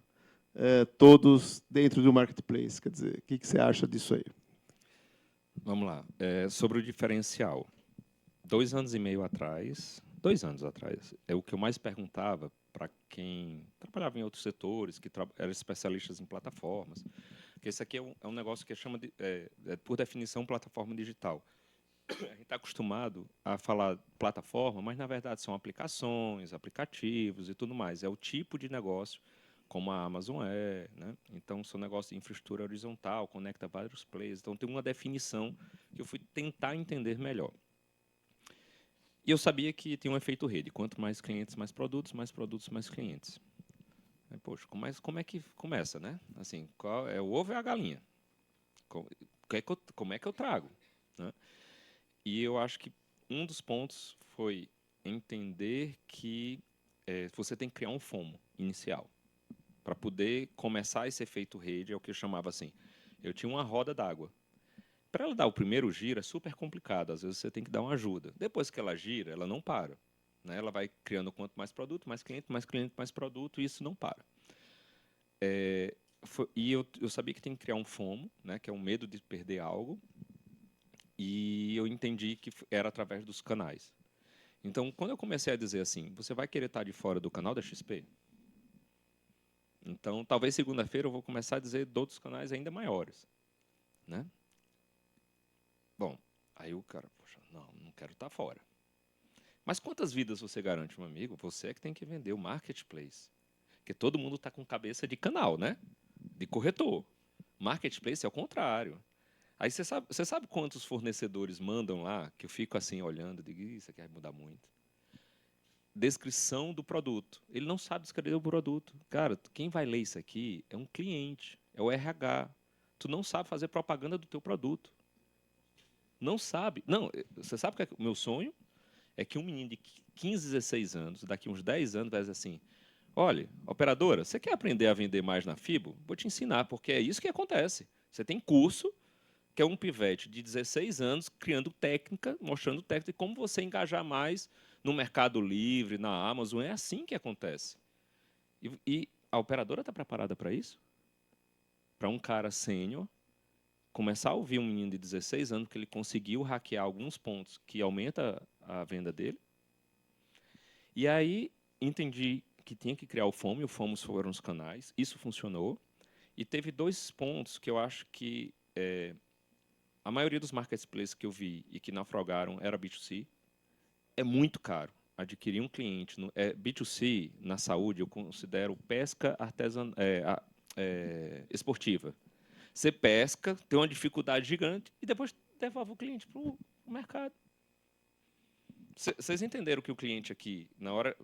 todos dentro do marketplace? Quer dizer, o que você acha disso aí? Vamos lá. Sobre o diferencial. 2 anos e meio atrás, 2 anos atrás, é o que eu mais perguntava para quem trabalhava em outros setores, que eram especialistas em plataformas. Porque esse aqui é um negócio que chama de, por definição, plataforma digital. A gente está acostumado a falar plataforma, mas na verdade são aplicações, aplicativos e tudo mais. É o tipo de negócio como a Amazon é, né? Então são negócios de infraestrutura horizontal, conecta vários players. Então tem uma definição que eu fui tentar entender melhor. E eu sabia que tinha um efeito rede. Quanto mais clientes, mais produtos, mais clientes. Aí, poxa, como é que começa, né? Assim, qual é o ovo e a galinha? Como é que eu trago? Né? E eu acho que um dos pontos foi entender que você tem que criar um FOMO inicial para poder começar esse efeito rede, é o que eu chamava assim. Eu tinha uma roda d'água. Para ela dar o primeiro giro é super complicado, às vezes você tem que dar uma ajuda. Depois que ela gira, ela não para. Né? Ela vai criando quanto mais produto, mais cliente, mais produto, e isso não para. E eu sabia que tem que criar um FOMO, né, que é um medo de perder algo, e eu entendi que era através dos canais. Então, quando eu comecei a dizer assim, você vai querer estar de fora do canal da XP? Então, talvez segunda-feira eu vou começar a dizer de outros canais ainda maiores. Né? Bom, aí o cara, poxa, não quero estar fora. Mas quantas vidas você garante, meu amigo? Você é que tem que vender o marketplace. Porque todo mundo está com cabeça de canal, né? De corretor. Marketplace é o contrário. Aí você sabe quantos fornecedores mandam lá, que eu fico assim olhando e digo, isso aqui vai mudar muito. Descrição do produto. Ele não sabe descrever o produto. Cara, quem vai ler isso aqui é um cliente, é o RH. Tu não sabe fazer propaganda do teu produto. Não sabe. Não, você sabe que o meu sonho é que um menino de 15, 16 anos, daqui uns 10 anos, vai dizer assim, olha, operadora, você quer aprender a vender mais na Fibo? Vou te ensinar, porque é isso que acontece. Você tem curso, que é um pivete de 16 anos, criando técnica, mostrando técnica de como você engajar mais no Mercado Livre, na Amazon. É assim que acontece. E a operadora está preparada para isso? Para um cara sênior começar a ouvir um menino de 16 anos que ele conseguiu hackear alguns pontos que aumenta a venda dele? E aí entendi que tinha que criar o FOMO, e o FOMO foram os canais. Isso funcionou. E teve 2 pontos que eu acho que a maioria dos marketplaces que eu vi e que naufragaram era B2C. É muito caro adquirir um cliente. B2C, na saúde, eu considero pesca esportiva. Você pesca, tem uma dificuldade gigante e depois devolve o cliente para o mercado. Vocês entenderam que o cliente aqui, na hora,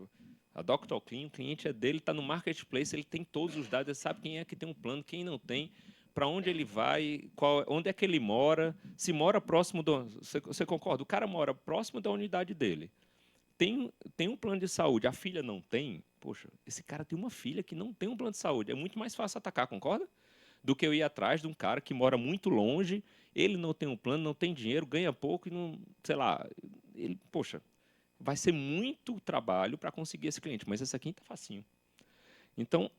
a Dr. Clean, o cliente é dele, está no marketplace, ele tem todos os dados, ele sabe quem é que tem um plano, quem não tem, para onde ele vai, onde é que ele mora, se mora próximo do. Você concorda? O cara mora próximo da unidade dele. Tem um plano de saúde, a filha não tem. Poxa, esse cara tem uma filha que não tem um plano de saúde. É muito mais fácil atacar, concorda? Do que eu ir atrás de um cara que mora muito longe, ele não tem um plano, não tem dinheiro, ganha pouco e não, sei lá, poxa, vai ser muito trabalho para conseguir esse cliente, mas esse aqui está facinho. Então,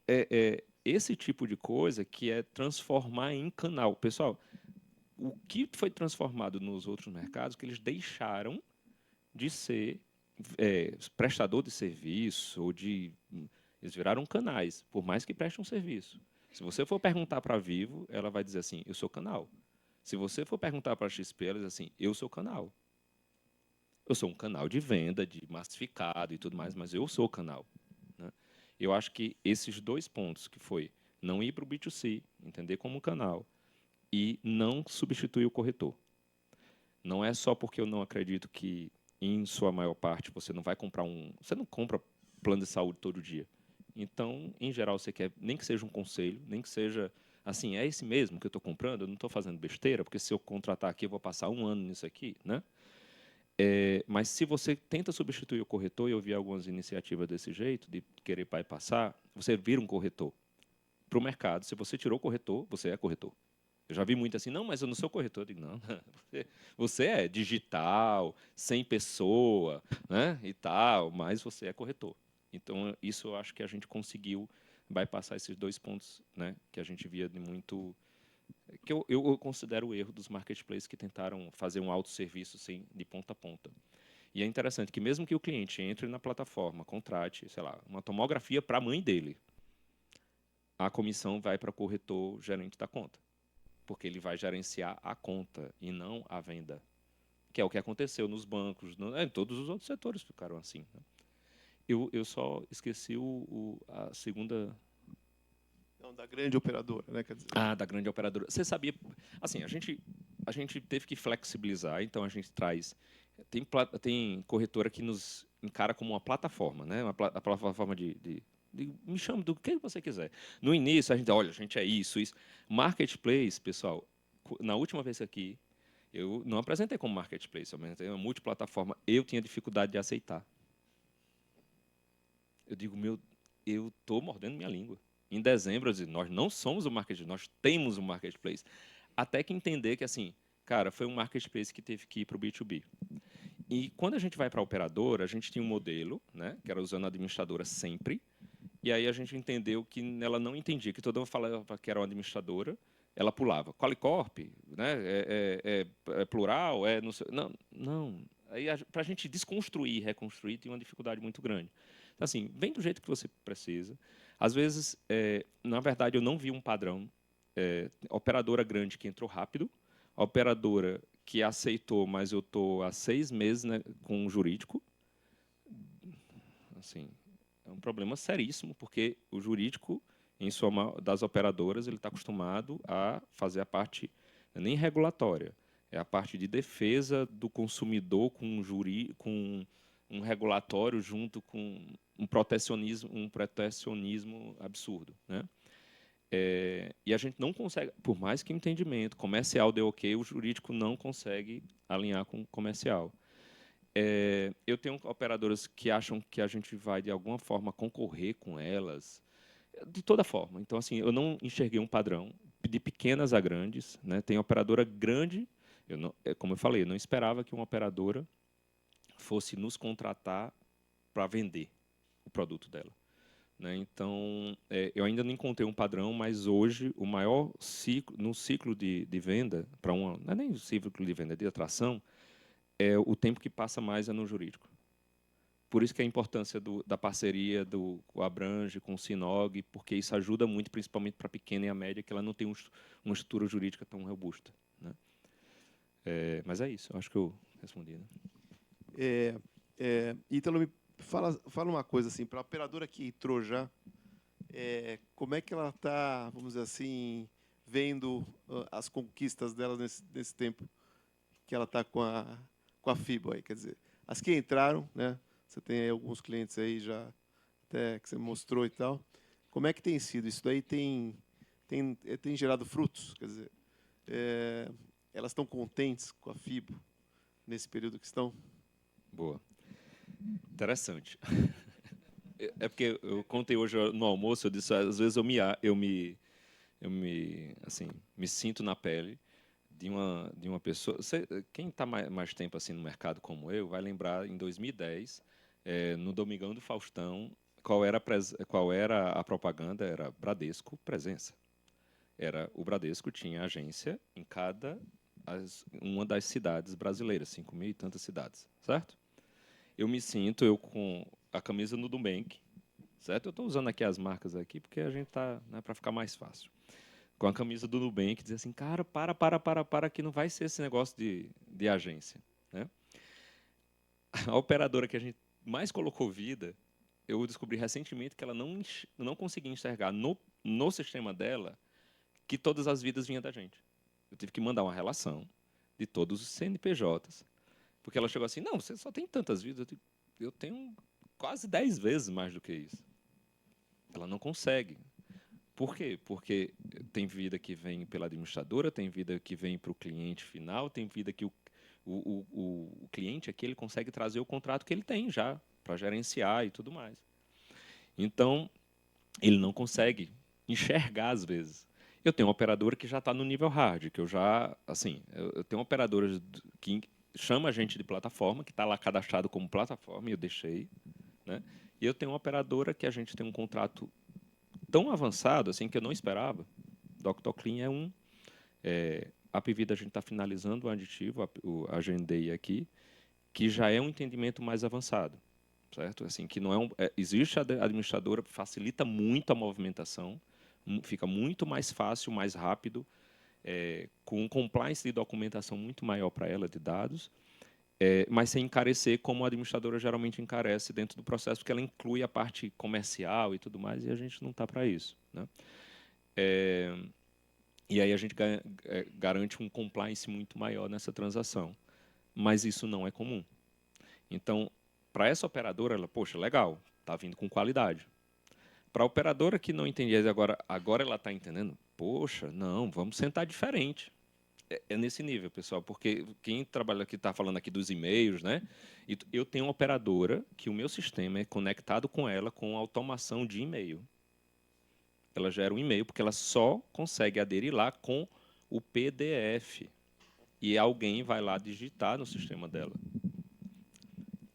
esse tipo de coisa que é transformar em canal. Pessoal, o que foi transformado nos outros mercados que eles deixaram de ser prestador de serviço ou eles viraram canais, por mais que prestem um serviço. Se você for perguntar para a Vivo, ela vai dizer assim, eu sou canal. Se você for perguntar para a XP, ela diz assim, eu sou canal. Eu sou um canal de venda, de massificado e tudo mais, mas eu sou canal. Né? Eu acho que esses dois pontos, que foi não ir para o B2C, entender como canal, e não substituir o corretor. Não é só porque eu não acredito que, em sua maior parte, você não vai comprar Você não compra plano de saúde todo dia. Então, em geral, você quer nem que seja um conselho, nem que seja assim, é esse mesmo que eu estou comprando, eu não estou fazendo besteira, porque se eu contratar aqui, eu vou passar um ano nisso aqui, né? Mas se você tenta substituir o corretor, e eu vi algumas iniciativas desse jeito, de querer bypassar, você vira um corretor. Para o mercado, se você tirou o corretor, você é corretor. Eu já vi muito assim, não, mas eu não sou corretor. Eu digo, não, você é digital, sem pessoa, né, e tal, mas você é corretor. Então, isso eu acho que a gente conseguiu bypassar esses dois pontos, né, que a gente via de muito... que eu considero o erro dos marketplaces que tentaram fazer um autosserviço assim, de ponta a ponta. E é interessante que mesmo que o cliente entre na plataforma, contrate, sei lá, uma tomografia para a mãe dele, a comissão vai para o corretor gerente da conta, porque ele vai gerenciar a conta e não a venda, que é o que aconteceu nos bancos, em todos os outros setores ficaram assim. Né? Eu só esqueci a segunda... Não, da grande operadora, né? Quer dizer, Da grande operadora. Você sabia... Assim, a gente teve que flexibilizar, então a gente traz... Tem corretora que nos encara como uma plataforma, né? A plataforma me chame do que você quiser. No início, a gente, olha, a gente é isso, isso. Marketplace, pessoal, na última vez aqui, eu não apresentei como marketplace, eu apresentei uma multiplataforma. Eu tinha dificuldade de aceitar. Eu digo, eu estou mordendo minha língua. Em dezembro, eu disse, nós não somos o marketplace, nós temos um marketplace. Até que entender que, assim, cara, foi um marketplace que teve que ir para o B2B. E quando a gente vai para a operadora, a gente tinha um modelo, né, que era usando a administradora sempre, e aí a gente entendeu que ela não entendia, que toda mundo falava que era uma administradora, ela pulava. Qualicorp, né, é plural, não sei, não. Aí, para a gente desconstruir e reconstruir, tem uma dificuldade muito grande. Então, assim, vem do jeito que você precisa. Às vezes, na verdade, eu não vi um padrão. Operadora grande que entrou rápido, operadora que aceitou, mas eu estou há 6 meses, né, com um jurídico. Assim, é um problema seríssimo, porque o jurídico, das operadoras, ele está acostumado a fazer a parte nem regulatória, é a parte de defesa do consumidor com um regulatório junto com um protecionismo absurdo, né? E a gente não consegue, por mais que o entendimento comercial dê ok, o jurídico não consegue alinhar com o comercial. Eu tenho operadoras que acham que a gente vai, de alguma forma, concorrer com elas, de toda forma. Então, assim, eu não enxerguei um padrão de pequenas a grandes. Né? Tem operadora grande, como eu falei, eu não esperava que uma operadora fosse nos contratar para vender o produto dela. Né? Então, eu ainda não encontrei um padrão, mas hoje o maior ciclo, no ciclo de venda, não é nem o ciclo de venda, é de atração, o tempo que passa mais é no jurídico. Por isso que a importância da parceria com a Abrange, com o Sinog, porque isso ajuda muito, principalmente para a pequena e a média, que ela não tem uma estrutura jurídica tão robusta. Né? Mas é isso, eu acho que eu respondi. Né? Ítalo, me fala uma coisa assim, para a operadora que entrou já, como é que ela está, vamos dizer assim, vendo as conquistas dela nesse tempo que ela está com a FIBO aí, quer dizer, as que entraram, né? Você tem aí alguns clientes aí já até que você mostrou e tal. Como é que tem sido? Isso daí tem gerado frutos? Quer dizer, elas estão contentes com a FIBO nesse período que estão? Boa. Interessante. É porque eu contei hoje no almoço, eu disse, às vezes assim, me sinto na pele de uma pessoa. Quem está mais tempo assim no mercado como eu vai lembrar em 2010, no Domingão do Faustão, qual era a propaganda? Era Bradesco Presença. O Bradesco tinha agência em uma das cidades brasileiras, 5.000 e tantas cidades, certo? eu me sinto, eu com a camisa no Nubank, certo? Eu estou usando aqui as marcas aqui, porque a gente está, né, para ficar mais fácil. Com a camisa do Nubank, dizer assim, cara, para, que não vai ser esse negócio de agência, né? A operadora que a gente mais colocou vida, eu descobri recentemente que ela não conseguia enxergar no sistema dela que todas as vidas vinham da gente. Eu tive que mandar uma relação de todos os CNPJs, porque ela chegou assim, não, você só tem tantas vidas, eu tenho quase 10 vezes mais do que isso. Ela não consegue. Por quê? Porque tem vida que vem pela administradora, tem vida que vem para o cliente final, tem vida que o cliente aqui ele consegue trazer o contrato que ele tem já para gerenciar e tudo mais. Então, ele não consegue enxergar às vezes. Eu tenho uma operadora que já está no nível hard, que eu já, assim, eu tenho uma operadora que chama a gente de plataforma, que está lá cadastrado como plataforma, e eu deixei, né? E eu tenho uma operadora que a gente tem um contrato tão avançado assim que eu não esperava. Dr. Clean é um. A Pivida a gente está finalizando o aditivo, agendei aqui, que já é um entendimento mais avançado, certo? Assim que não existe a administradora, facilita muito a movimentação, fica muito mais fácil, mais rápido, com um compliance de documentação muito maior para ela de dados, mas sem encarecer como a administradora geralmente encarece dentro do processo, porque ela inclui a parte comercial e tudo mais, e a gente não está para isso, né? E aí a gente garante um compliance muito maior nessa transação. Mas isso não é comum. Então, para essa operadora, ela, poxa, legal, está vindo com qualidade. Para a operadora que não entendia, agora ela está entendendo, poxa, não, vamos sentar diferente. É nesse nível, pessoal, porque quem trabalha aqui está falando aqui dos e-mails, né? E eu tenho uma operadora que o meu sistema é conectado com ela com automação de e-mail. Ela gera um e-mail porque ela só consegue aderir lá com o PDF. E alguém vai lá digitar no sistema dela.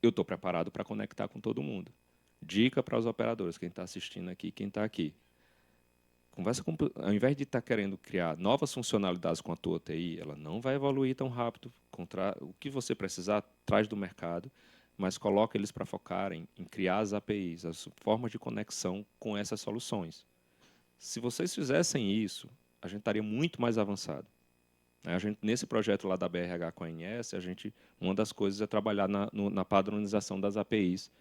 Eu estou preparado para conectar com todo mundo. Dica para os operadores, quem está assistindo aqui, quem está aqui. Conversa com, ao invés de estar querendo criar novas funcionalidades com a tua TI, ela não vai evoluir tão rápido. O que você precisar, traz do mercado, mas coloca eles para focarem em criar as APIs, as formas de conexão com essas soluções. Se vocês fizessem isso, a gente estaria muito mais avançado. A gente, nesse projeto lá da BRH com a ANS, uma das coisas é trabalhar na padronização das APIs,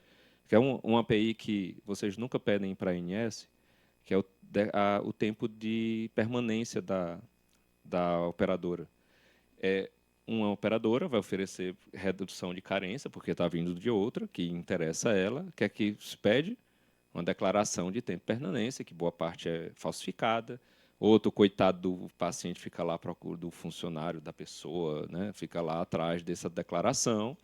que é uma API que vocês nunca pedem para a ANS, que é o tempo de permanência da operadora. Uma operadora vai oferecer redução de carência, porque está vindo de outra, que interessa a ela, que é que se pede uma declaração de tempo de permanência, que boa parte é falsificada. Outro, coitado do paciente, fica lá à procura do funcionário da pessoa, né? Fica lá atrás dessa declaração,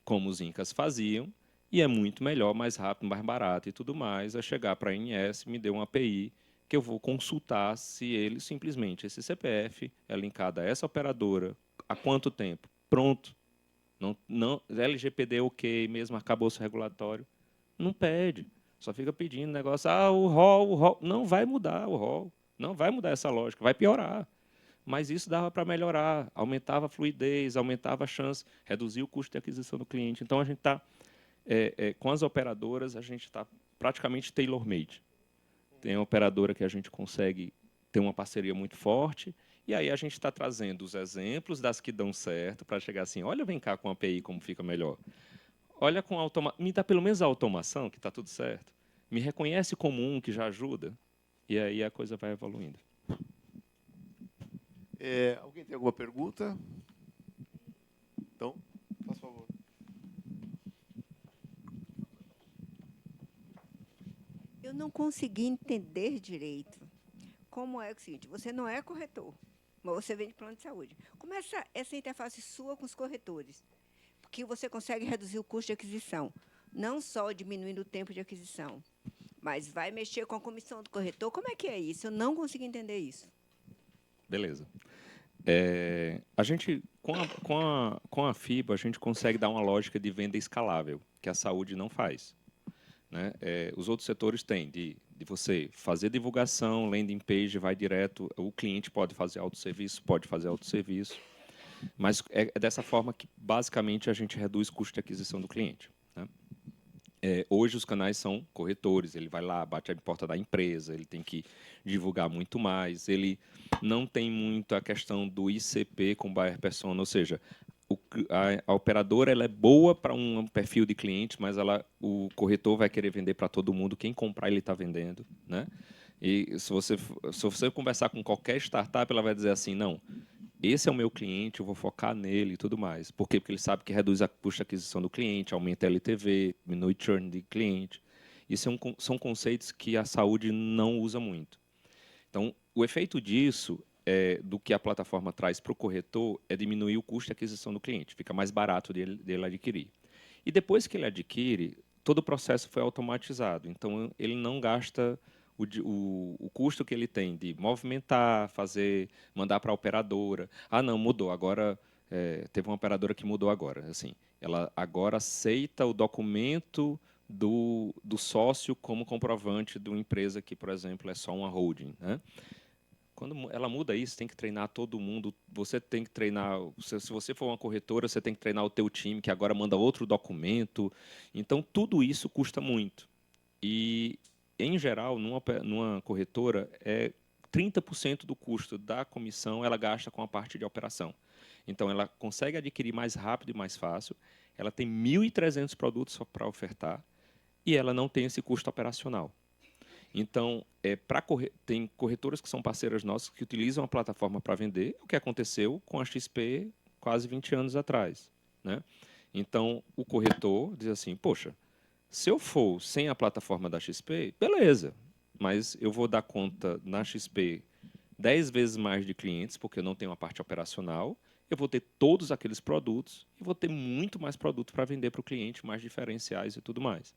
como os incas faziam, e é muito melhor, mais rápido, mais barato e tudo mais, é chegar para a ANS, me dê uma API, que eu vou consultar se ele simplesmente, esse CPF é linkado a essa operadora, há quanto tempo? Pronto. Não, LGPD ok, mesmo acabou-se regulatório, não pede. Só fica pedindo negócio, o rol. Não vai mudar o rol. Não vai mudar essa lógica, vai piorar. Mas isso dava para melhorar, aumentava a fluidez, aumentava a chance, reduzia o custo de aquisição do cliente. Então, a gente está, com as operadoras, a gente está praticamente tailor-made. Tem uma operadora que a gente consegue ter uma parceria muito forte, e aí a gente está trazendo os exemplos das que dão certo para chegar assim, olha, vem cá com a API como fica melhor. Olha com me dá pelo menos a automação, que está tudo certo. Me reconhece como um que já ajuda. E aí a coisa vai evoluindo. Alguém tem alguma pergunta? Então, por favor. Eu não consegui entender direito como é o seguinte, você não é corretor, mas você vende plano de saúde. Como é essa interface sua com os corretores? Porque você consegue reduzir o custo de aquisição, não só diminuindo o tempo de aquisição, mas vai mexer com a comissão do corretor. Como é que é isso? Eu não consigo entender isso. Beleza. A gente, com a FIBA, a gente consegue dar uma lógica de venda escalável, que a saúde não faz. Né? Os outros setores têm de você fazer divulgação, landing page, vai direto, o cliente pode fazer autosserviço, Mas é dessa forma que, basicamente, a gente reduz o custo de aquisição do cliente, né? Hoje, os canais são corretores. Ele vai lá, bate a porta da empresa, ele tem que divulgar muito mais. Ele não tem muito a questão do ICP com buyer persona, ou seja, a operadora ela é boa para um perfil de cliente, mas o corretor vai querer vender para todo mundo. Quem comprar, ele está vendendo, né? E se você conversar com qualquer startup, ela vai dizer assim, não, esse é o meu cliente, eu vou focar nele e tudo mais. Por quê? Porque ele sabe que reduz a custo de aquisição do cliente, aumenta a LTV, diminui churn de cliente. Isso são conceitos que a saúde não usa muito. Então, o efeito disso, do que a plataforma traz para o corretor, é diminuir o custo de aquisição do cliente. Fica mais barato dele adquirir. E depois que ele adquire, todo o processo foi automatizado. Então, ele não gasta o custo que ele tem de movimentar, mandar para a operadora. Ah, não, mudou. Agora, teve uma operadora que mudou agora. Assim, ela agora aceita o documento do sócio como comprovante de uma empresa que, por exemplo, é só uma holding, né? Quando ela muda isso, tem que treinar todo mundo. Você tem que treinar. Se você for uma corretora, você tem que treinar o teu time, que agora manda outro documento. Então, tudo isso custa muito. E, em geral, numa corretora, 30% do custo da comissão ela gasta com a parte de operação. Então, ela consegue adquirir mais rápido e mais fácil. Ela tem 1.300 produtos para ofertar e ela não tem esse custo operacional. Então, tem corretoras que são parceiras nossas que utilizam a plataforma para vender, o que aconteceu com a XP quase 20 anos atrás, né? Então, o corretor diz assim, poxa, se eu for sem a plataforma da XP, beleza, mas eu vou dar conta na XP 10 vezes mais de clientes, porque eu não tenho a parte operacional, eu vou ter todos aqueles produtos e vou ter muito mais produto para vender para o cliente, mais diferenciais e tudo mais.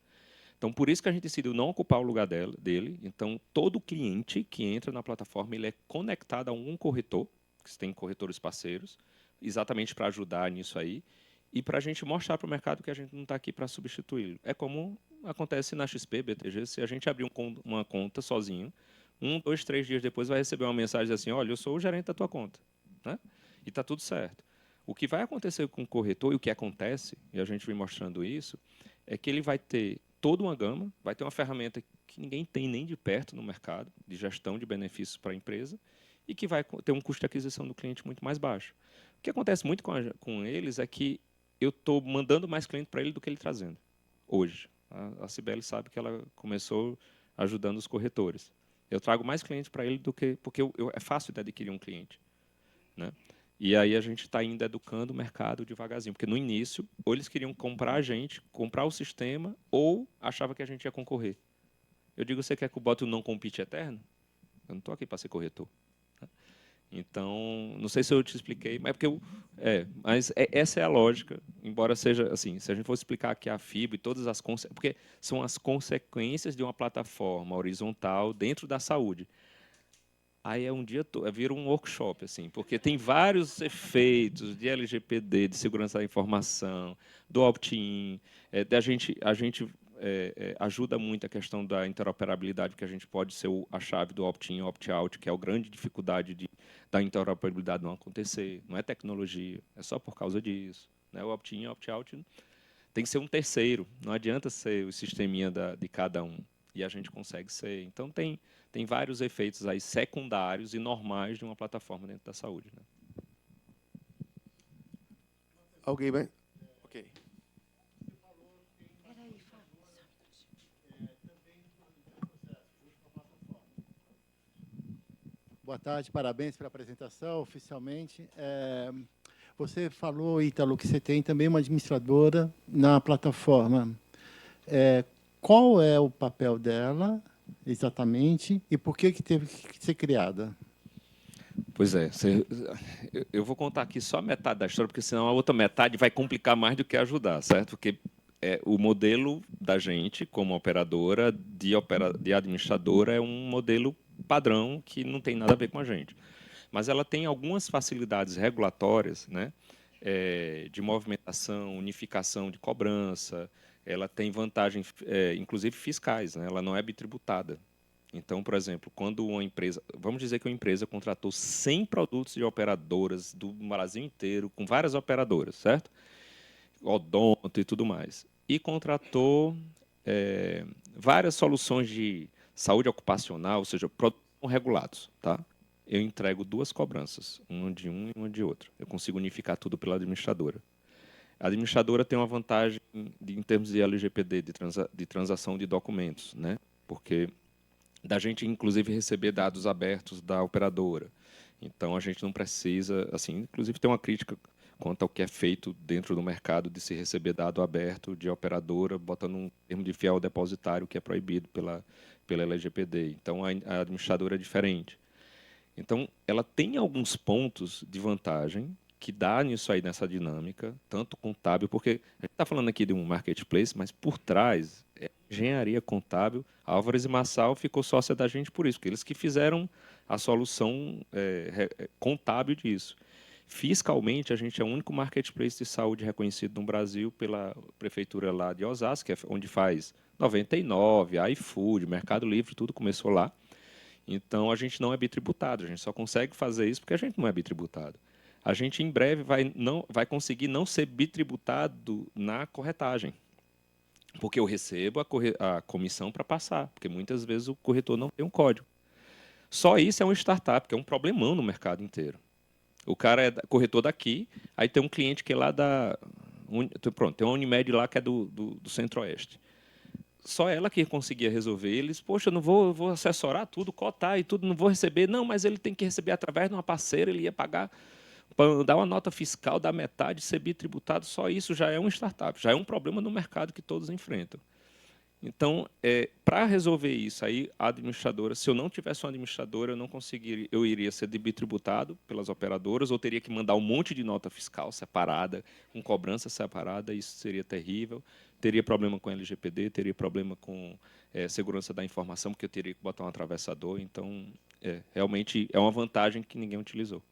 Então, por isso que a gente decidiu não ocupar o lugar dele. Então, todo cliente que entra na plataforma ele é conectado a um corretor, que tem corretores parceiros, exatamente para ajudar nisso aí, e para a gente mostrar para o mercado que a gente não está aqui para substituí-lo. É como acontece na XP, BTG, se a gente abrir uma conta sozinho, 1, 2, 3 dias depois vai receber uma mensagem assim, olha, eu sou o gerente da tua conta, né? E está tudo certo. O que vai acontecer com o corretor, e o que acontece, e a gente vem mostrando isso, é que ele vai ter toda uma gama, vai ter uma ferramenta que ninguém tem nem de perto no mercado, de gestão de benefícios para a empresa, e que vai ter um custo de aquisição do cliente muito mais baixo. O que acontece muito com eles é que eu estou mandando mais cliente para ele do que ele trazendo, hoje. A Cibele sabe que ela começou ajudando os corretores. Eu trago mais clientes para ele do que... Porque é fácil de adquirir um cliente, né? E aí a gente está ainda educando o mercado devagarzinho, porque no início, ou eles queriam comprar a gente, comprar o sistema, ou achava que a gente ia concorrer. Eu digo, você quer que eu bote o não compete eterno? Eu não estou aqui para ser corretor. Então, não sei se eu te expliquei, mas essa é a lógica, embora seja assim, se a gente fosse explicar aqui a FIBA e todas as consequências, porque são as consequências de uma plataforma horizontal dentro da saúde. Aí é um dia todo, vira um workshop, assim, porque tem vários efeitos de LGPD, de segurança da informação, do opt-in, a gente ajuda muito a questão da interoperabilidade, porque a gente pode ser a chave do opt-in e opt-out, que é a grande dificuldade da interoperabilidade não acontecer. Não é tecnologia, é só por causa disso, né? O opt-in e opt-out tem que ser um terceiro, não adianta ser o sisteminha de cada um. E a gente consegue ser. Então, tem vários efeitos aí secundários e normais de uma plataforma dentro da saúde, né? Alguém vai? Ok. Boa tarde, parabéns pela apresentação, oficialmente. Você falou, Ítalo, que você tem também uma administradora na plataforma. Qual é o papel dela, exatamente, e por que teve que ser criada? Pois é, eu vou contar aqui só metade da história, porque senão a outra metade vai complicar mais do que ajudar, certo? Porque o modelo da gente, como operadora, de administradora, é um modelo padrão que não tem nada a ver com a gente. Mas ela tem algumas facilidades regulatórias, né? De movimentação, unificação de cobrança, ela tem vantagens, inclusive fiscais, né? Ela não é bitributada. Então, por exemplo, quando uma empresa, vamos dizer que uma empresa contratou 100 produtos de operadoras do Brasil inteiro, com várias operadoras, certo? Odonto e tudo mais. E contratou várias soluções de saúde ocupacional, ou seja, produtos não regulados, tá? Eu entrego 2 cobranças, uma de um e uma de outro. Eu consigo unificar tudo pela administradora. A administradora tem uma vantagem em termos de LGPD, de transação de documentos, né? Porque da gente, inclusive, receber dados abertos da operadora. Então, a gente não precisa, assim, inclusive tem uma crítica quanto ao que é feito dentro do mercado de se receber dado aberto de operadora, botando um termo de fiel depositário que é proibido pela LGPD. Então, a administradora é diferente. Então, ela tem alguns pontos de vantagem que dá nisso aí, nessa dinâmica, tanto contábil, porque a gente está falando aqui de um marketplace, mas por trás é engenharia contábil. A Álvares e Marçal ficou sócia da gente por isso, porque eles que fizeram a solução contábil disso. Fiscalmente, a gente é o único marketplace de saúde reconhecido no Brasil pela prefeitura lá de Osasco, que é onde faz 99, iFood, Mercado Livre, tudo começou lá. Então, a gente não é bitributado, a gente só consegue fazer isso porque a gente não é bitributado. A gente, em breve, vai conseguir não ser bitributado na corretagem, porque eu recebo a comissão para passar, porque muitas vezes o corretor não tem um código. Só isso é uma startup, que é um problemão no mercado inteiro. O cara é corretor daqui, aí tem um cliente que é lá pronto, tem uma Unimed lá que é do Centro-Oeste. Só ela que conseguia resolver. Eles, poxa, eu vou assessorar tudo, cotar e tudo, não vou receber. Não, mas ele tem que receber através de uma parceira, ele ia pagar, dar uma nota fiscal da metade, ser bitributado. Só isso já é uma startup, já é um problema no mercado que todos enfrentam. Então, para resolver isso, aí a administradora, se eu não tivesse uma administradora, eu não conseguiria, eu iria ser bitributado pelas operadoras, ou teria que mandar um monte de nota fiscal separada, com cobrança separada, isso seria terrível. Teria problema com LGPD, teria problema com segurança da informação, porque eu teria que botar um atravessador. Então, realmente é uma vantagem que ninguém utilizou.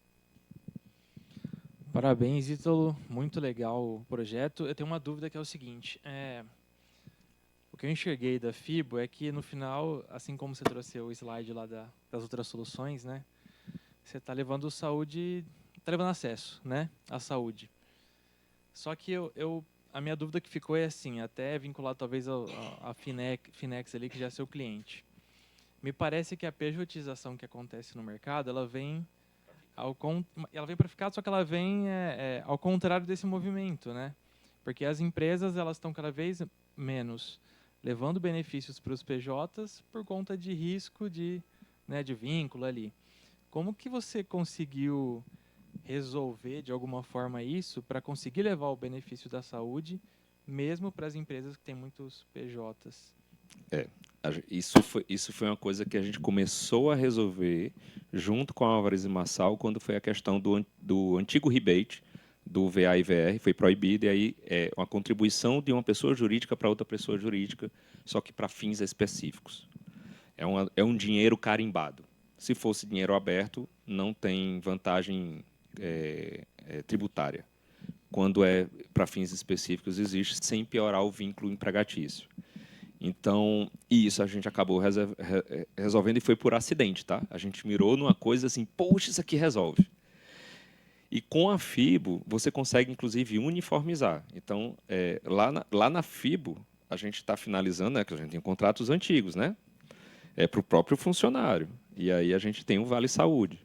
Parabéns, Ítalo. Muito legal o projeto. Eu tenho uma dúvida que é o seguinte. O que eu enxerguei da FIBO é que, no final, assim como você trouxe o slide lá das outras soluções, né, você está levando saúde, está levando acesso, né, à saúde. Só que a minha dúvida que ficou é assim, até vinculado talvez à Finex ali, que já é seu cliente. Me parece que a pejotização que acontece no mercado, ela vem para ficar, só que ela vem ao contrário desse movimento, né? Porque as empresas elas estão cada vez menos levando benefícios para os PJs por conta de risco de vínculo ali. Como que você conseguiu resolver de alguma forma isso para conseguir levar o benefício da saúde mesmo para as empresas que têm muitos PJs? Isso foi uma coisa que a gente começou a resolver junto com a Álvares e Marçal quando foi a questão do antigo rebate do VA e VR, foi proibido, e aí é uma contribuição de uma pessoa jurídica para outra pessoa jurídica, só que para fins específicos. É um dinheiro carimbado. Se fosse dinheiro aberto, não tem vantagem tributária. Quando é para fins específicos, existe, sem piorar o vínculo empregatício. Então, isso a gente acabou resolvendo e foi por acidente, tá? A gente mirou numa coisa assim, poxa, isso aqui resolve. E com a FIBO, você consegue, inclusive, uniformizar. Então, lá na FIBO, a gente está finalizando, né, que a gente tem contratos antigos, né? Para o próprio funcionário. E aí a gente tem o Vale Saúde.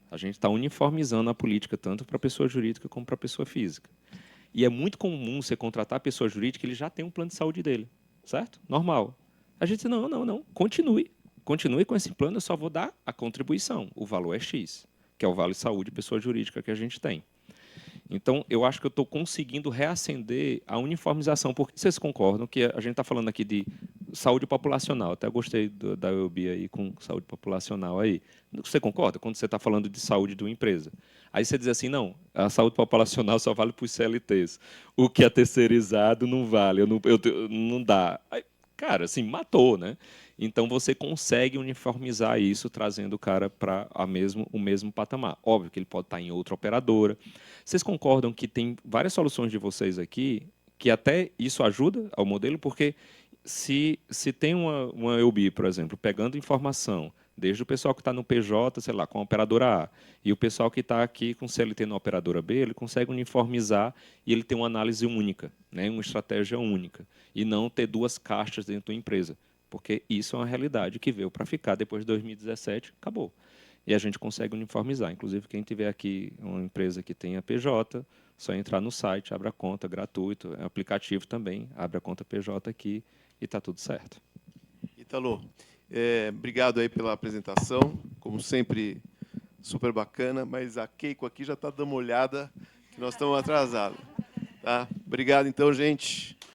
A gente está uniformizando a política tanto para a pessoa jurídica como para a pessoa física. E é muito comum você contratar a pessoa jurídica, ele já tem um plano de saúde dele, certo? Normal. A gente diz, não, continue. Continue com esse plano, eu só vou dar a contribuição. O valor é X, que é o Vale Saúde pessoa jurídica que a gente tem. Então, eu acho que eu estou conseguindo reacender a uniformização, porque vocês concordam que a gente está falando aqui de saúde populacional. Até gostei da EUB aí com saúde populacional aí. Você concorda quando você está falando de saúde de uma empresa? Aí você diz assim, não, a saúde populacional só vale para os CLTs. O que é terceirizado não vale, não dá. Aí, cara, assim, matou, né? Então, você consegue uniformizar isso, trazendo o cara para o mesmo patamar. Óbvio que ele pode estar em outra operadora. Vocês concordam que tem várias soluções de vocês aqui que até isso ajuda ao modelo? Porque se tem uma EUB, por exemplo, pegando informação, desde o pessoal que está no PJ, sei lá, com a operadora A, e o pessoal que está aqui com CLT na operadora B, ele consegue uniformizar e ele tem uma análise única, né, uma estratégia única, e não ter duas caixas dentro da empresa, porque isso é uma realidade que veio para ficar depois de 2017, acabou. E a gente consegue uniformizar. Inclusive, quem tiver aqui uma empresa que tenha PJ, só entrar no site, abre a conta, gratuito, é aplicativo também, abre a conta PJ aqui e está tudo certo. Ítalo, obrigado aí pela apresentação, como sempre, super bacana, mas a Keiko aqui já está dando uma olhada, que nós estamos atrasados. Tá? Obrigado, então, gente.